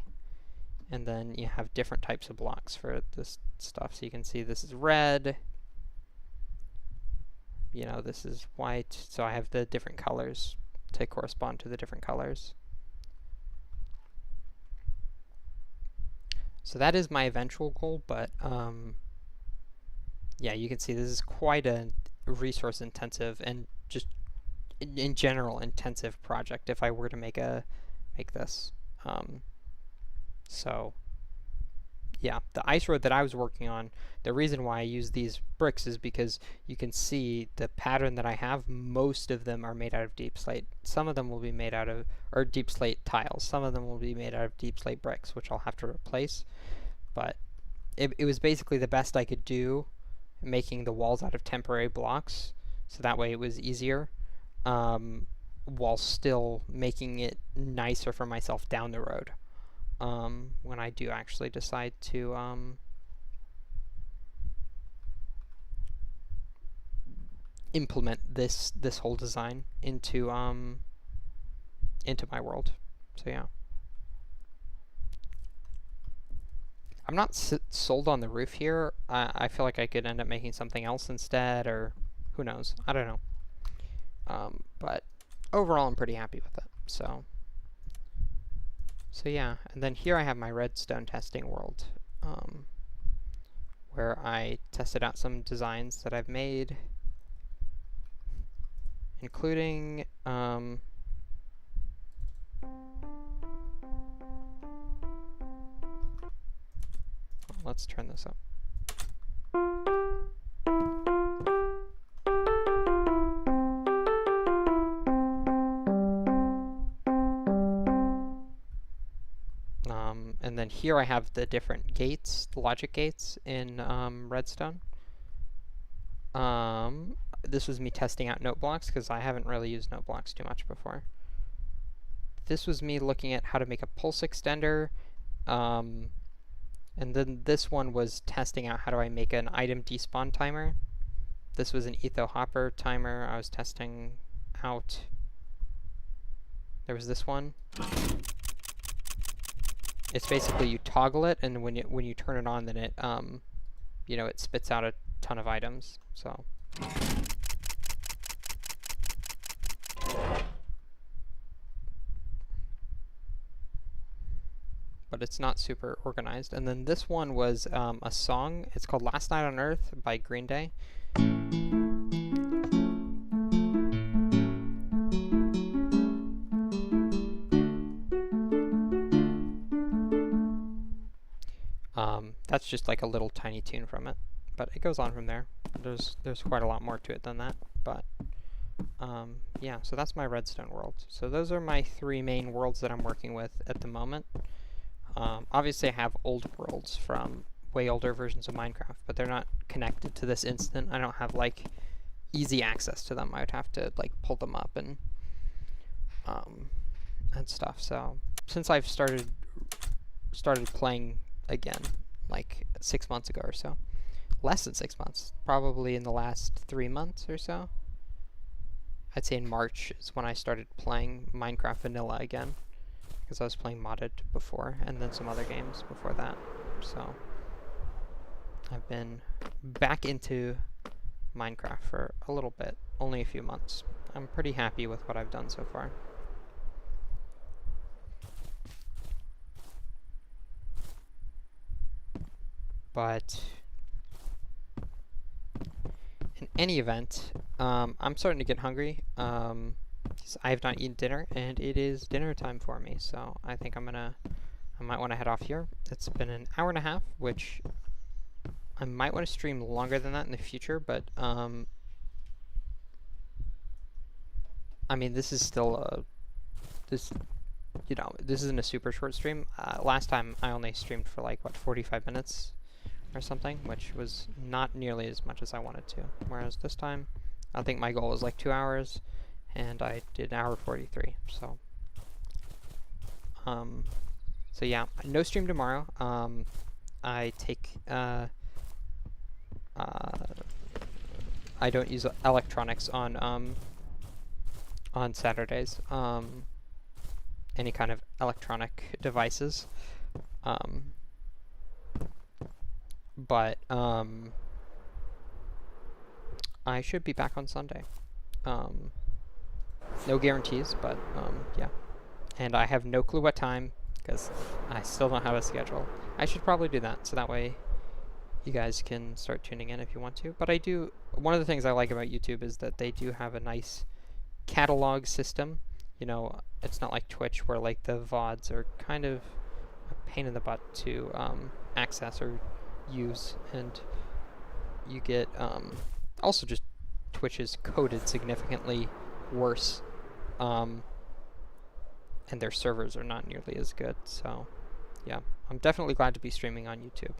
and then you have different types of blocks for this stuff. So you can see this is red, you know, this is white, so I have the different colors to correspond to the different colors. So that is my eventual goal, but yeah, you can see this is quite a resource intensive and just in general intensive project if I were to make this. So yeah, the ice road that I was working on, the reason why I use these bricks is because you can see the pattern that I have. Most of them are made out of deep slate. Some of them will be made out of, or deep slate tiles. Some of them will be made out of deep slate bricks, which I'll have to replace. But it was basically the best I could do, making the walls out of temporary blocks, so that way it was easier, while still making it nicer for myself down the road. When I do actually decide to implement this whole design into my world. So yeah, I'm not sold on the roof here. I feel like I could end up making something else instead, or who knows? I don't know. But overall, I'm pretty happy with it. So yeah, and then here I have my redstone testing world, where I tested out some designs that I've made, including let's turn this up. And then here I have the different gates, the logic gates in Redstone. This was me testing out note blocks because I haven't really used note blocks too much before. This was me looking at how to make a pulse extender. And then this one was testing out how do I make an item despawn timer. This was an etho hopper timer I was testing out. There was this one. It's basically you toggle it, and when you turn it on, then it you know, it spits out a ton of items. So but it's not super organized. And then this one was a song. It's called Last Night on Earth by Green Day. That's just like a little tiny tune from it, but it goes on from there. There's quite a lot more to it than that, but yeah, so that's my redstone world. So those are my 3 main worlds that I'm working with at the moment. Obviously I have old worlds from way older versions of Minecraft, but they're not connected to this instant. I don't have like easy access to them. I would have to like pull them up and stuff. So since I've started playing again like 6 months ago or so, less than 6 months, probably in the last 3 months or so. I'd say in March is when I started playing Minecraft Vanilla again, because I was playing modded before, and then some other games before that. So I've been back into Minecraft for a little bit, only a few months. I'm pretty happy with what I've done so far. But in any event, I'm starting to get hungry. I have not eaten dinner, and it is dinner time for me. So I think I might want to head off here. It's been an hour and a half, which I might want to stream longer than that in the future. But I mean, this is still this isn't a super short stream. Last time I only streamed for like what 45 minutes. Or something, which was not nearly as much as I wanted to. Whereas this time, I think my goal was like 2 hours, and I did 1 hour 43. So, so yeah, no stream tomorrow. I take I don't use electronics on Saturdays. Any kind of electronic devices. But I should be back on Sunday. No guarantees, but yeah. And I have no clue what time, because I still don't have a schedule. I should probably do that, so that way you guys can start tuning in if you want to. But one of the things I like about YouTube is that they do have a nice catalog system. You know, it's not like Twitch where like the VODs are kind of a pain in the butt to access or use, and you get also just Twitch is coded significantly worse, and their servers are not nearly as good. So yeah, I'm definitely glad to be streaming on YouTube.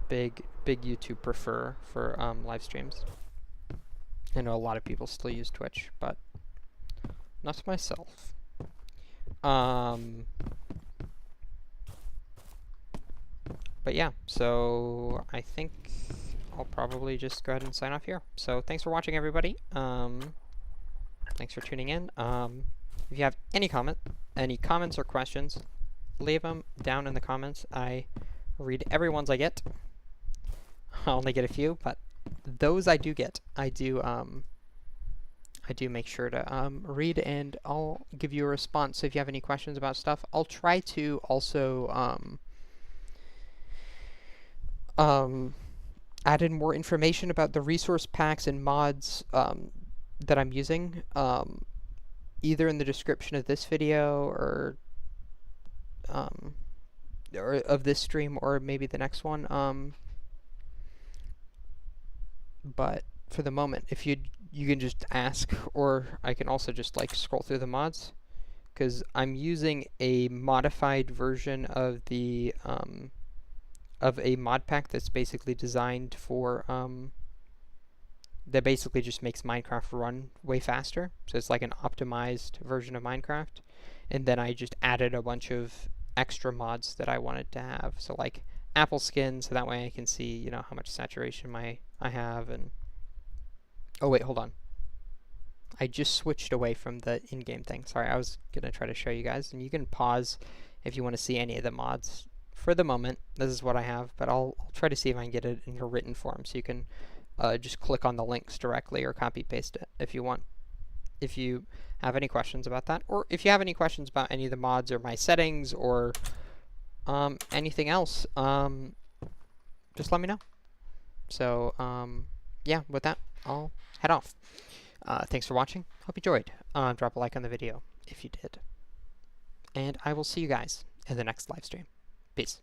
Big YouTube prefer for live streams. I know a lot of people still use Twitch, but not myself. But yeah, so I think I'll probably just go ahead and sign off here. So thanks for watching, everybody. Thanks for tuning in. If you have any comments or questions, leave them down in the comments. I read every ones I get. I only get a few, but those I do get. I do make sure to read, and I'll give you a response. So if you have any questions about stuff, I'll try to also add in more information about the resource packs and mods that I'm using, either in the description of this video or of this stream, or maybe the next one. But for the moment, if you can just ask, or I can also just like scroll through the mods, because I'm using a modified version of the of a mod pack that's basically designed for that basically just makes Minecraft run way faster. So it's like an optimized version of Minecraft, and then I just added a bunch of extra mods that I wanted to have. So like apple skin, so that way I can see, you know, how much saturation I have. And oh wait, hold on, I just switched away from the in-game thing. Sorry, I was gonna try to show you guys, and you can pause if you want to see any of the mods. For the moment, this is what I have, but I'll try to see if I can get it in a written form, so you can just click on the links directly or copy paste it if you want. If you have any questions about that, or if you have any questions about any of the mods or my settings or anything else, just let me know. So yeah, with that, I'll head off. Thanks for watching. Hope you enjoyed. Drop a like on the video if you did. And I will see you guys in the next live stream. Peace.